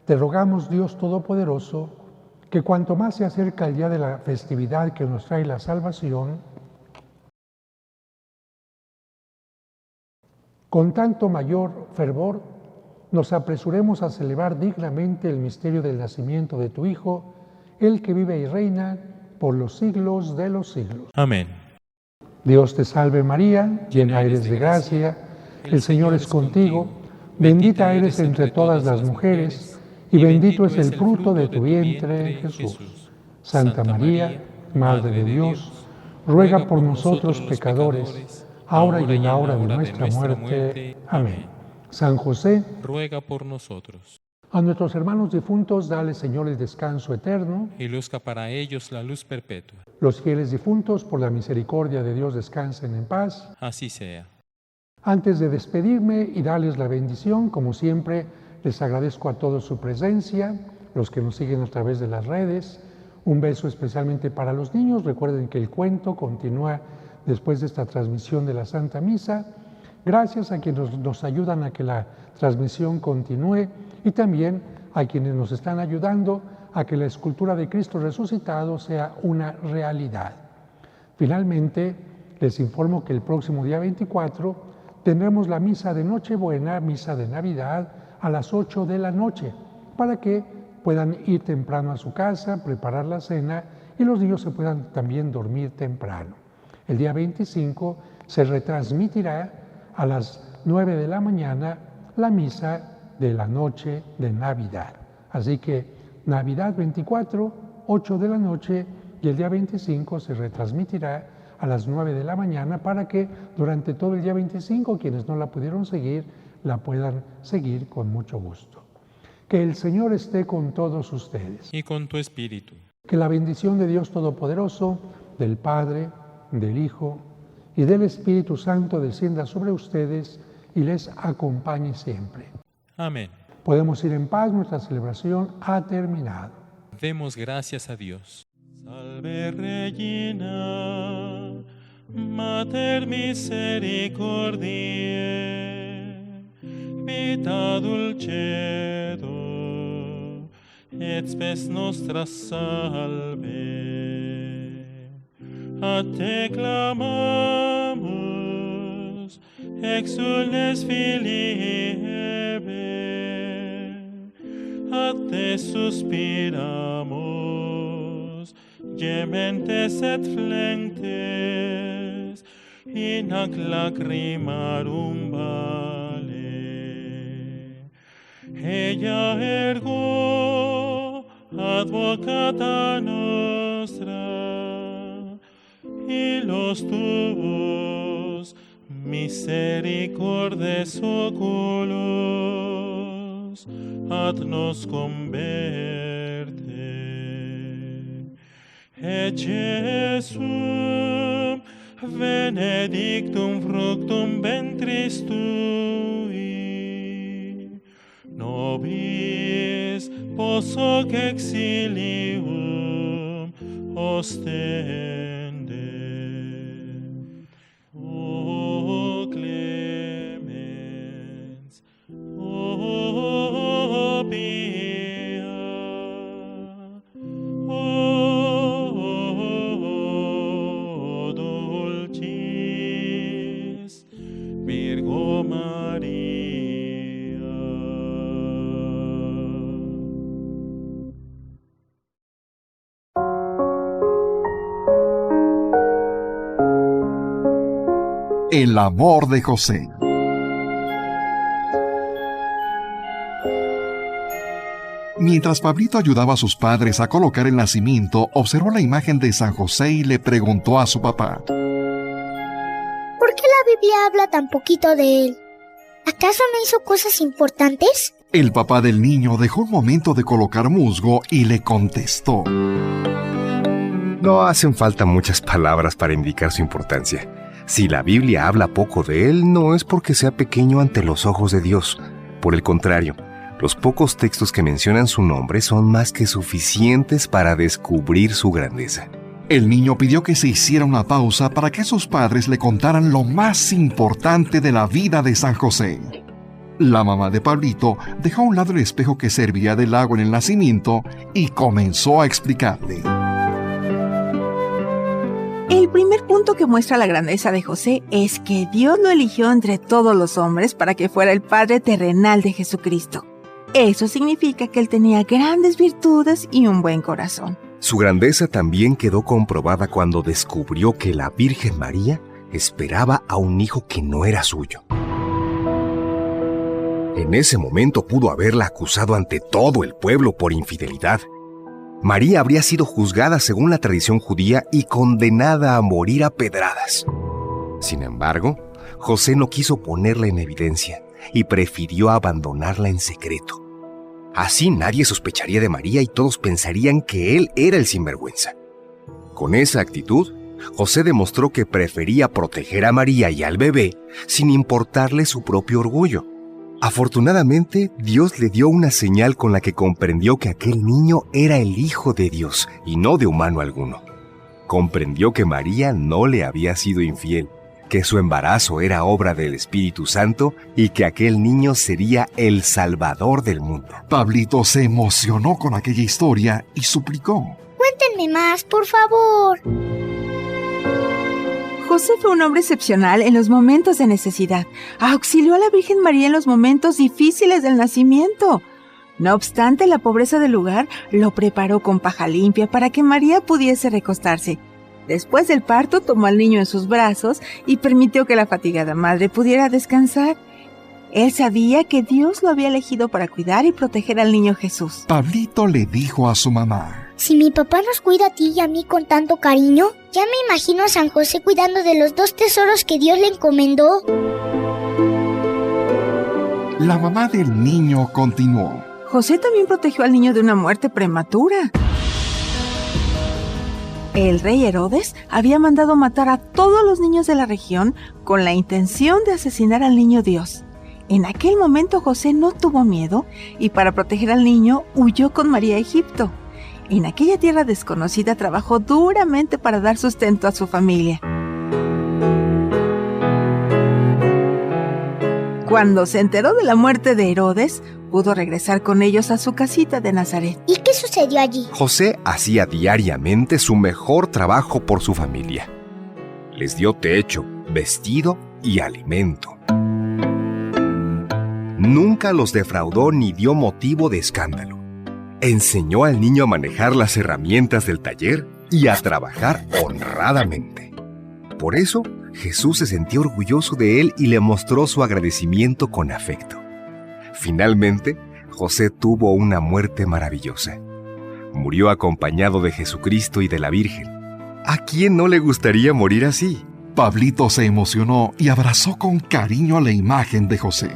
te rogamos, Dios Todopoderoso, que cuanto más se acerca el día de la festividad que nos trae la salvación, con tanto mayor fervor nos apresuremos a celebrar dignamente el misterio del nacimiento de tu Hijo, el que vive y reina por los siglos de los siglos. Amén. Dios te salve María, llena eres de gracia, el Señor es contigo, bendita eres entre todas las mujeres, y bendito es el fruto de tu vientre, Jesús. Santa María, Madre de Dios, ruega por nosotros pecadores, ahora y en la hora de nuestra muerte. Amén. San José, ruega por nosotros. a nuestros hermanos difuntos, dale, Señor, el descanso eterno. Y luzca para ellos la luz perpetua. Los fieles difuntos, por la misericordia de Dios, descansen en paz. Así sea. Antes de despedirme y darles la bendición, como siempre, les agradezco a todos su presencia, los que nos siguen a través de las redes. Un beso especialmente para los niños. Recuerden que el cuento continúa después de esta transmisión de la Santa Misa. Gracias a quienes nos ayudan a que la transmisión continúe y también a quienes nos están ayudando a que la escultura de Cristo resucitado sea una realidad. Finalmente, les informo que el próximo día 24 tendremos la misa de Nochebuena, misa de Navidad, a las 8 de la noche, para que puedan ir temprano a su casa, preparar la cena y los niños se puedan también dormir temprano. El día 25 se retransmitirá a las 9 de la mañana la misa de la noche de Navidad. Así que Navidad 24, 8 de la noche, y el día 25 se retransmitirá a las 9 de la mañana para que durante todo el día 25 quienes no la pudieron seguir, la puedan seguir con mucho gusto. Que el Señor esté con todos ustedes. Y con tu espíritu. Que la bendición de Dios Todopoderoso, del Padre, del Hijo y del Espíritu Santo descienda sobre ustedes y les acompañe siempre. Amén. Podemos ir en paz, nuestra celebración ha terminado. Demos gracias a Dios. Salve Regina, Mater misericordiae, vita dulcedo, et spes nostra salve. A te clamamus, exules filii Eve, a te suspiramus, gementes et flentes, in ac lacrimarum vale. Ella ergo advocata nostra, y los tuos misericordes oculos ad nos converte. Et Jesum benedictum fructum ventris tui, nobis possoc exilium ostende. O clemens, o pia, María. El amor de José. Mientras Pablito ayudaba a sus padres a colocar el nacimiento, observó la imagen de San José y le preguntó a su papá: ¿Por qué la Biblia habla tan poquito de él? ¿Acaso no hizo cosas importantes? El papá del niño dejó un momento de colocar musgo y le contestó: No hacen falta muchas palabras para indicar su importancia. Si la Biblia habla poco de él, no es porque sea pequeño ante los ojos de Dios. Por el contrario, los pocos textos que mencionan su nombre son más que suficientes para descubrir su grandeza. El niño pidió que se hiciera una pausa para que sus padres le contaran lo más importante de la vida de San José. La mamá de Pablito dejó a un lado el espejo que servía de lago en el nacimiento y comenzó a explicarle. El primer punto que muestra la grandeza de José es que Dios lo eligió entre todos los hombres para que fuera el padre terrenal de Jesucristo. Eso significa que él tenía grandes virtudes y un buen corazón. Su grandeza también quedó comprobada cuando descubrió que la Virgen María esperaba a un hijo que no era suyo. En ese momento pudo haberla acusado ante todo el pueblo por infidelidad. María habría sido juzgada según la tradición judía y condenada a morir a pedradas. Sin embargo, José no quiso ponerla en evidencia y prefirió abandonarla en secreto. Así nadie sospecharía de María y todos pensarían que él era el sinvergüenza. Con esa actitud, José demostró que prefería proteger a María y al bebé sin importarle su propio orgullo. Afortunadamente, Dios le dio una señal con la que comprendió que aquel niño era el Hijo de Dios y no de humano alguno. Comprendió que María no le había sido infiel, que su embarazo era obra del Espíritu Santo y que aquel niño sería el Salvador del mundo. Pablito se emocionó con aquella historia y suplicó: Cuéntenme más, por favor. José fue un hombre excepcional en los momentos de necesidad. Auxilió a la Virgen María en los momentos difíciles del nacimiento. No obstante, la pobreza del lugar lo preparó con paja limpia para que María pudiese recostarse. Después del parto, tomó al niño en sus brazos y permitió que la fatigada madre pudiera descansar. Él sabía que Dios lo había elegido para cuidar y proteger al niño Jesús. Pablito le dijo a su mamá: Si mi papá nos cuida a ti y a mí con tanto cariño, ya me imagino a San José cuidando de los 2 tesoros que Dios le encomendó. La mamá del niño continuó: José también protegió al niño de una muerte prematura. El rey Herodes había mandado matar a todos los niños de la región con la intención de asesinar al niño Dios. En aquel momento José no tuvo miedo y para proteger al niño huyó con María a Egipto. En aquella tierra desconocida trabajó duramente para dar sustento a su familia. Cuando se enteró de la muerte de Herodes, pudo regresar con ellos a su casita de Nazaret. ¿Y qué sucedió allí? José hacía diariamente su mejor trabajo por su familia. Les dio techo, vestido y alimento. Nunca los defraudó ni dio motivo de escándalo. Enseñó al niño a manejar las herramientas del taller y a trabajar honradamente. Por eso, Jesús se sentía orgulloso de él y le mostró su agradecimiento con afecto. Finalmente, José tuvo una muerte maravillosa. Murió acompañado de Jesucristo y de la Virgen. ¿A quién no le gustaría morir así? Pablito se emocionó y abrazó con cariño a la imagen de José.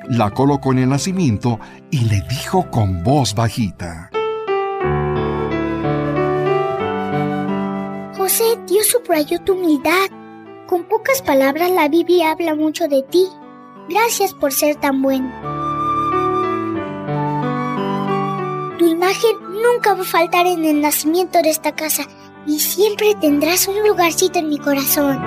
La colocó en el nacimiento y le dijo con voz bajita: José, Dios subrayó tu humildad. Con pocas palabras la Biblia habla mucho de ti. Gracias por ser tan bueno. Tu imagen nunca va a faltar en el nacimiento de esta casa y siempre tendrás un lugarcito en mi corazón.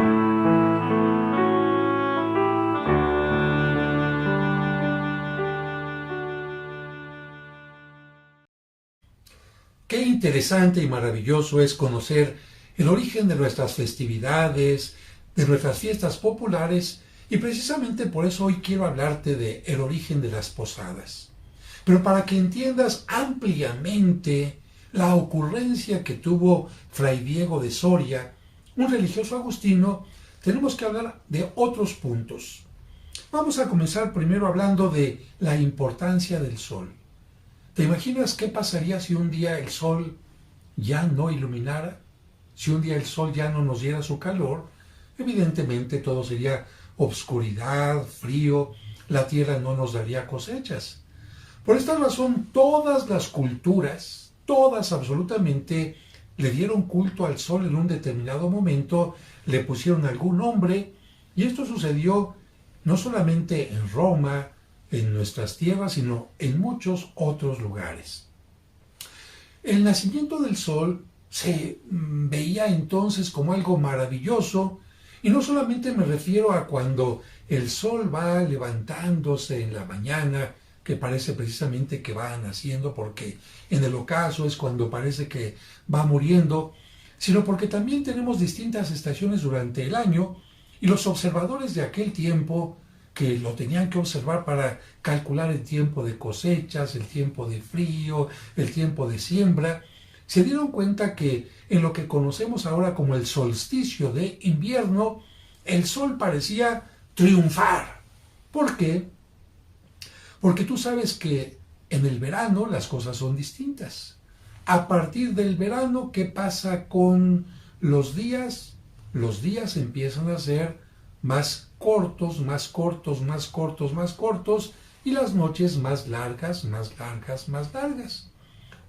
Qué interesante y maravilloso es conocer el origen de nuestras festividades, de nuestras fiestas populares Y precisamente por eso hoy quiero hablarte de el origen de las posadas. Pero para que entiendas ampliamente la ocurrencia que tuvo Fray Diego de Soria, un religioso agustino, tenemos que hablar de otros puntos. Vamos a comenzar primero hablando de la importancia del sol. ¿Te imaginas qué pasaría si un día el sol ya no iluminara? Si un día el sol ya no nos diera su calor, evidentemente todo sería obscuridad, frío, la tierra no nos daría cosechas. Por esta razón, todas las culturas, todas absolutamente, le dieron culto al sol en un determinado momento, le pusieron algún nombre, y esto sucedió no solamente en Roma, en nuestras tierras, sino en muchos otros lugares. El nacimiento del sol se veía entonces como algo maravilloso, y no solamente me refiero a cuando el sol va levantándose en la mañana, que parece precisamente que va naciendo, porque en el ocaso es cuando parece que va muriendo, sino porque también tenemos distintas estaciones durante el año, y los observadores de aquel tiempo, que lo tenían que observar para calcular el tiempo de cosechas, el tiempo de frío, el tiempo de siembra, se dieron cuenta que en lo que conocemos ahora como el solsticio de invierno, el sol parecía triunfar. ¿Por qué? Porque tú sabes que en el verano las cosas son distintas. A partir del verano, ¿qué pasa con los días? Los días empiezan a ser más cortos, más cortos, más cortos, más cortos, y las noches más largas, más largas, más largas.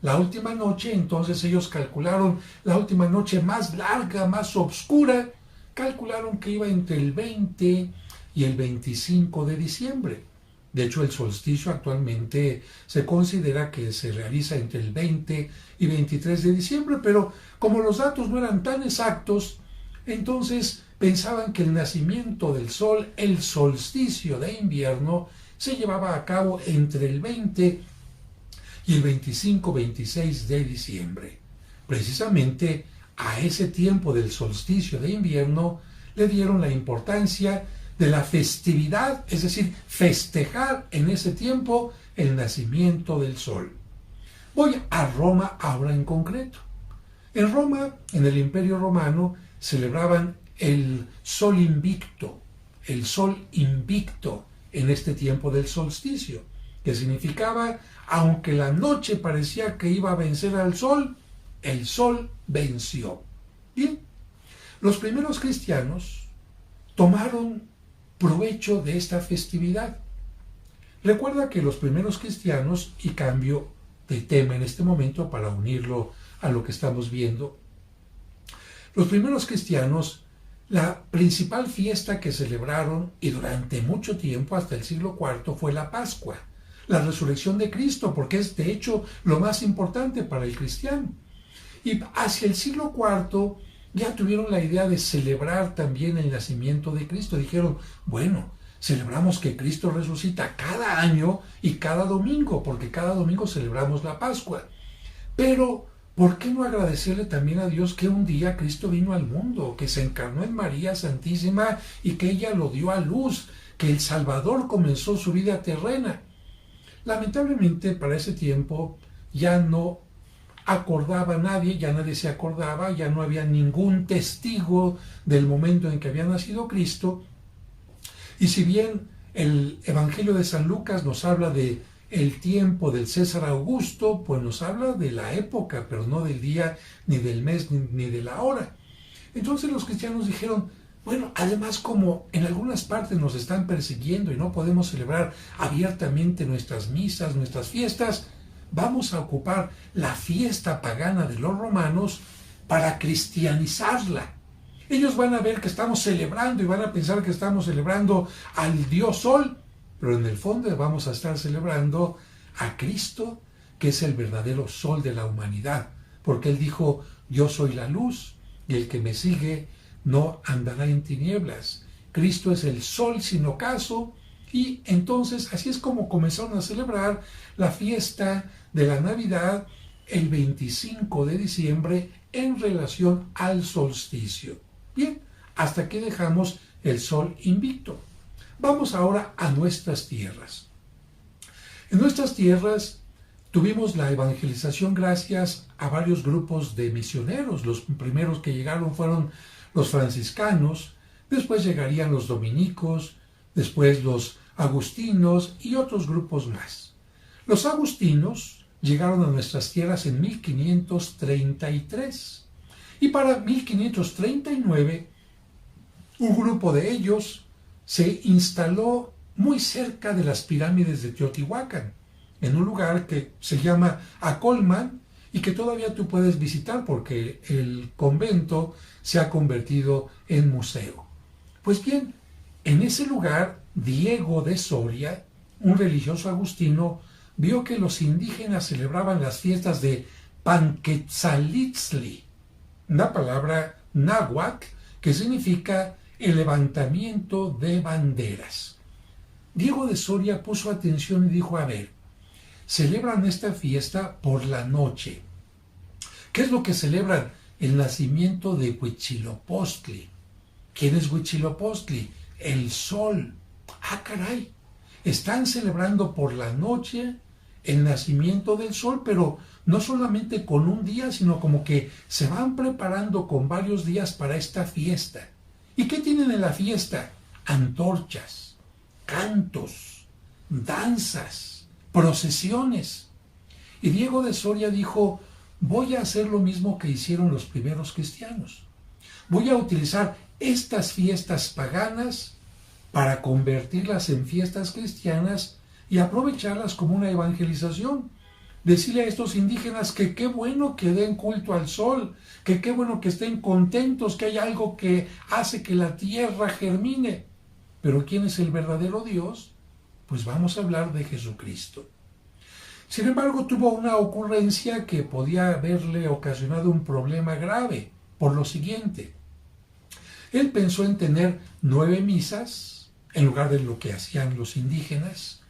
La última noche, entonces ellos calcularon, la última noche más larga, más oscura, calcularon que iba entre el 20 y el 25 de diciembre. De hecho, el solsticio actualmente se considera que se realiza entre el 20 y 23 de diciembre, pero como los datos no eran tan exactos, entonces pensaban que el nacimiento del sol, el solsticio de invierno, se llevaba a cabo entre el 20 y el 25-26 de diciembre. Precisamente a ese tiempo del solsticio de invierno le dieron la importancia de la festividad, es decir, festejar en ese tiempo el nacimiento del sol. Voy a Roma ahora en concreto. En Roma, en el Imperio Romano, celebraban el sol invicto en este tiempo del solsticio, que significaba, aunque la noche parecía que iba a vencer al sol, el sol venció. Bien, los primeros cristianos tomaron provecho de esta festividad. Recuerda que los primeros cristianos, y cambio de tema en este momento para unirlo a lo que estamos viendo, los primeros cristianos, la principal fiesta que celebraron, y durante mucho tiempo, hasta el siglo IV, fue la Pascua, la resurrección de Cristo, porque es de hecho lo más importante para el cristiano. Y hacia el siglo IV ya tuvieron la idea de celebrar también el nacimiento de Cristo. Dijeron, bueno, celebramos que Cristo resucita cada año y cada domingo, porque cada domingo celebramos la Pascua. Pero ¿por qué no agradecerle también a Dios que un día Cristo vino al mundo, que se encarnó en María Santísima y que ella lo dio a luz, que el Salvador comenzó su vida terrena? Lamentablemente para ese tiempo ya no acordaba nadie, ya nadie se acordaba, ya no había ningún testigo del momento en que había nacido Cristo. Y si bien el Evangelio de San Lucas nos habla de el tiempo del César Augusto, pues nos habla de la época, pero no del día, ni del mes, ni de la hora. Entonces los cristianos dijeron, bueno, además como en algunas partes nos están persiguiendo y no podemos celebrar abiertamente nuestras misas, nuestras fiestas, vamos a ocupar la fiesta pagana de los romanos para cristianizarla. Ellos van a ver que estamos celebrando y van a pensar que estamos celebrando al Dios Sol, pero en el fondo vamos a estar celebrando a Cristo, que es el verdadero sol de la humanidad, porque Él dijo, yo soy la luz y el que me sigue no andará en tinieblas. Cristo es el sol sin ocaso, y entonces así es como comenzaron a celebrar la fiesta de la Navidad el 25 de diciembre en relación al solsticio. Bien, hasta que dejamos el sol invicto. Vamos ahora a nuestras tierras. En nuestras tierras tuvimos la evangelización gracias a varios grupos de misioneros. Los primeros que llegaron fueron los franciscanos, después llegarían los dominicos, después los agustinos y otros grupos más. Los agustinos llegaron a nuestras tierras en 1533 y para 1539 un grupo de ellos se instaló muy cerca de las pirámides de Teotihuacán, en un lugar que se llama Acolman y que todavía tú puedes visitar porque el convento se ha convertido en museo. Pues bien, en ese lugar, Diego de Soria, un religioso agustino, vio que los indígenas celebraban las fiestas de Panquetzalitzli, una palabra náhuatl que significa el levantamiento de banderas. Diego de Soria puso atención y dijo, a ver, celebran esta fiesta por la noche. ¿Qué es lo que celebran? El nacimiento de Huitzilopochtli. ¿Quién es Huitzilopochtli? El sol. ¡Ah, caray! Están celebrando por la noche el nacimiento del sol, pero no solamente con un día, sino como que se van preparando con varios días para esta fiesta. ¿Y qué tienen en la fiesta? Antorchas, cantos, danzas, procesiones. Y Diego de Soria dijo, voy a hacer lo mismo que hicieron los primeros cristianos. Voy a utilizar estas fiestas paganas para convertirlas en fiestas cristianas y aprovecharlas como una evangelización. Decirle a estos indígenas que qué bueno que den culto al sol, que qué bueno que estén contentos, que hay algo que hace que la tierra germine. Pero ¿quién es el verdadero Dios? Pues vamos a hablar de Jesucristo. Sin embargo, tuvo una ocurrencia que podía haberle ocasionado un problema grave, por lo siguiente. Él pensó en tener 9 misas, en lugar de lo que hacían los indígenas,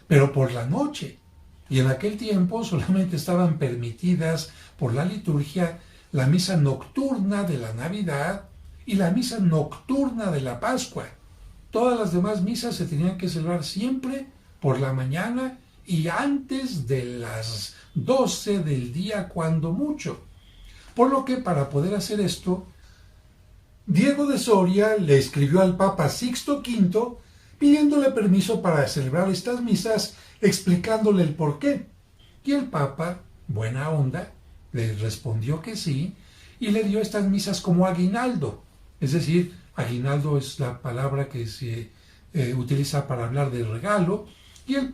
pero por la noche. Y en aquel tiempo solamente estaban permitidas por la liturgia la misa nocturna de la Navidad y la misa nocturna de la Pascua. Todas las demás misas se tenían que celebrar siempre por la mañana y antes de las 12 del día cuando mucho. Por lo que para poder hacer esto, Diego de Soria le escribió al Papa Sixto V pidiéndole permiso para celebrar estas misas, explicándole el porqué. Y el Papa, buena onda, le respondió que sí y le dio estas misas como aguinaldo. Es decir, aguinaldo es la palabra que se utiliza para hablar de regalo. Y el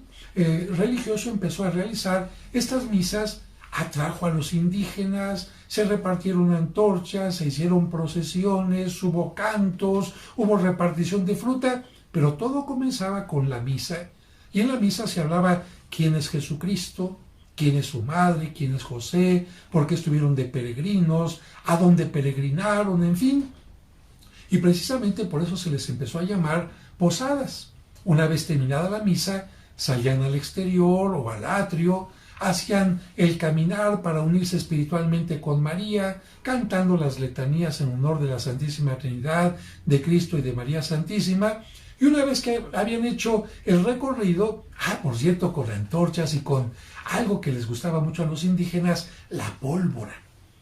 religioso empezó a realizar estas misas, atrajo a los indígenas, se repartieron antorchas, se hicieron procesiones, hubo cantos, hubo repartición de fruta, pero todo comenzaba con la misa. Y en la misa se hablaba quién es Jesucristo, quién es su madre, quién es José, por qué estuvieron de peregrinos, a dónde peregrinaron, en fin. Y precisamente por eso se les empezó a llamar posadas. Una vez terminada la misa, salían al exterior o al atrio, hacían el caminar para unirse espiritualmente con María, cantando las letanías en honor de la Santísima Trinidad, de Cristo y de María Santísima. Y una vez que habían hecho el recorrido, por cierto, con antorchas y con algo que les gustaba mucho a los indígenas, la pólvora,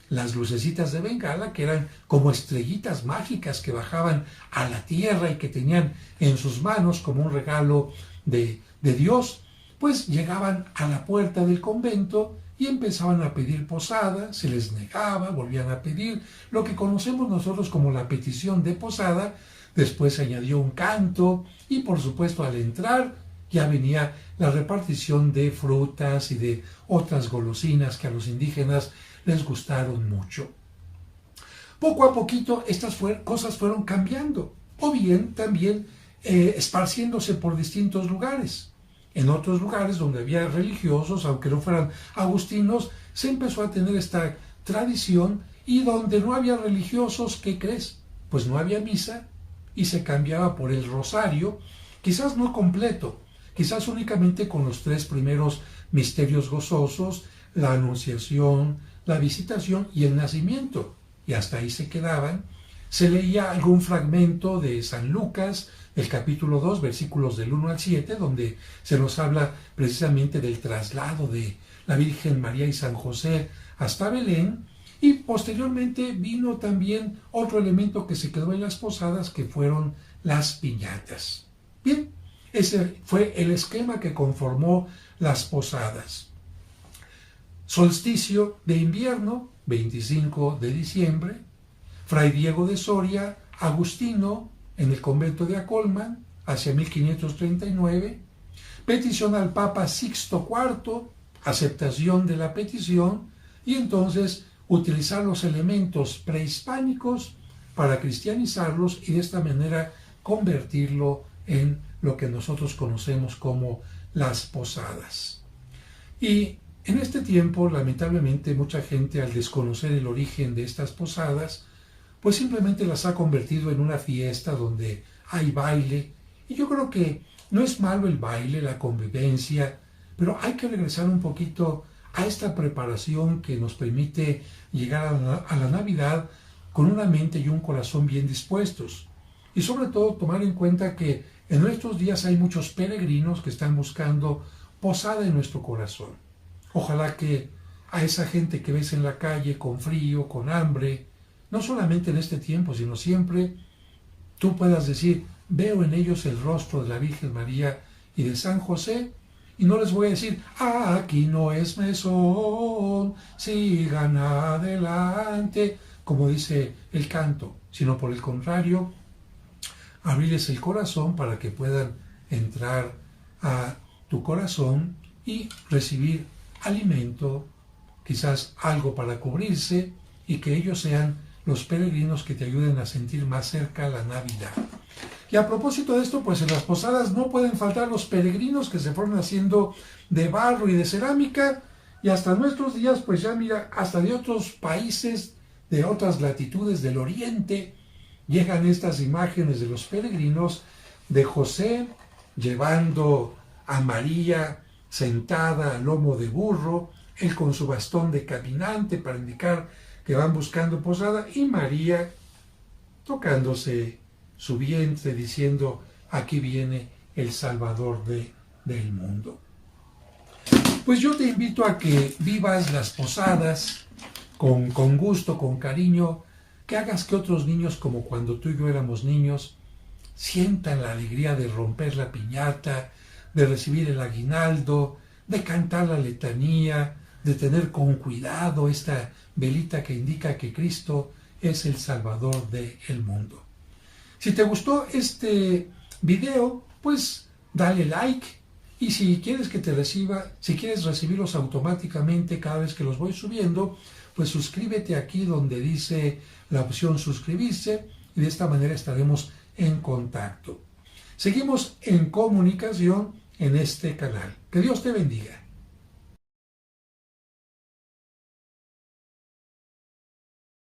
las lucecitas de Bengala, que eran como estrellitas mágicas que bajaban a la tierra y que tenían en sus manos como un regalo de Dios, pues llegaban a la puerta del convento y empezaban a pedir posada, se les negaba, volvían a pedir lo que conocemos nosotros como la petición de posada. Después se añadió un canto y por supuesto al entrar ya venía la repartición de frutas y de otras golosinas que a los indígenas les gustaron mucho. Poco a poquito estas cosas fueron cambiando o bien también esparciéndose por distintos lugares. En otros lugares donde había religiosos, aunque no fueran agustinos, se empezó a tener esta tradición y donde no había religiosos, ¿qué crees? Pues no había misa y se cambiaba por el rosario, quizás no completo, quizás únicamente con los 3 primeros misterios gozosos, la anunciación, la visitación y el nacimiento, y hasta ahí se quedaban. Se leía algún fragmento de San Lucas, el capítulo 2, versículos del 1 al 7, donde se nos habla precisamente del traslado de la Virgen María y San José hasta Belén, y posteriormente vino también otro elemento que se quedó en las posadas, que fueron las piñatas. Bien, ese fue el esquema que conformó las posadas. Solsticio de invierno, 25 de diciembre, Fray Diego de Soria, agustino, en el convento de Acolman, hacia 1539, petición al Papa Sixto IV, aceptación de la petición, y entonces utilizar los elementos prehispánicos para cristianizarlos y de esta manera convertirlo en lo que nosotros conocemos como las posadas. Y en este tiempo, lamentablemente, mucha gente, al desconocer el origen de estas posadas, pues simplemente las ha convertido en una fiesta donde hay baile. Y yo creo que no es malo el baile, la convivencia, pero hay que regresar un poquito a esta preparación que nos permite llegar a la Navidad con una mente y un corazón bien dispuestos. Y sobre todo tomar en cuenta que en nuestros días hay muchos peregrinos que están buscando posada en nuestro corazón. Ojalá que a esa gente que ves en la calle con frío, con hambre, no solamente en este tiempo, sino siempre, tú puedas decir, veo en ellos el rostro de la Virgen María y de San José, y no les voy a decir, aquí no es mesón, sigan adelante, como dice el canto, sino por el contrario, abrirles el corazón para que puedan entrar a tu corazón y recibir alimento, quizás algo para cubrirse, y que ellos sean los peregrinos que te ayuden a sentir más cerca la Navidad. Y a propósito de esto, pues en las posadas no pueden faltar los peregrinos que se fueron haciendo de barro y de cerámica, y hasta nuestros días, pues ya mira, hasta de otros países, de otras latitudes del oriente, llegan estas imágenes de los peregrinos, de José llevando a María sentada al lomo de burro, él con su bastón de caminante para indicar que van buscando posada, y María tocándose su vientre diciendo, aquí viene el Salvador del mundo. Pues yo te invito a que vivas las posadas con gusto, con cariño, que hagas que otros niños, como cuando tú y yo éramos niños, sientan la alegría de romper la piñata, de recibir el aguinaldo, de cantar la letanía, de tener con cuidado esta velita que indica que Cristo es el Salvador del mundo. Si te gustó este video, pues dale like, y si quieres que te reciba, si quieres recibirlos automáticamente cada vez que los voy subiendo, pues suscríbete aquí donde dice la opción suscribirse, y de esta manera estaremos en contacto. Seguimos en comunicación en este canal. Que Dios te bendiga.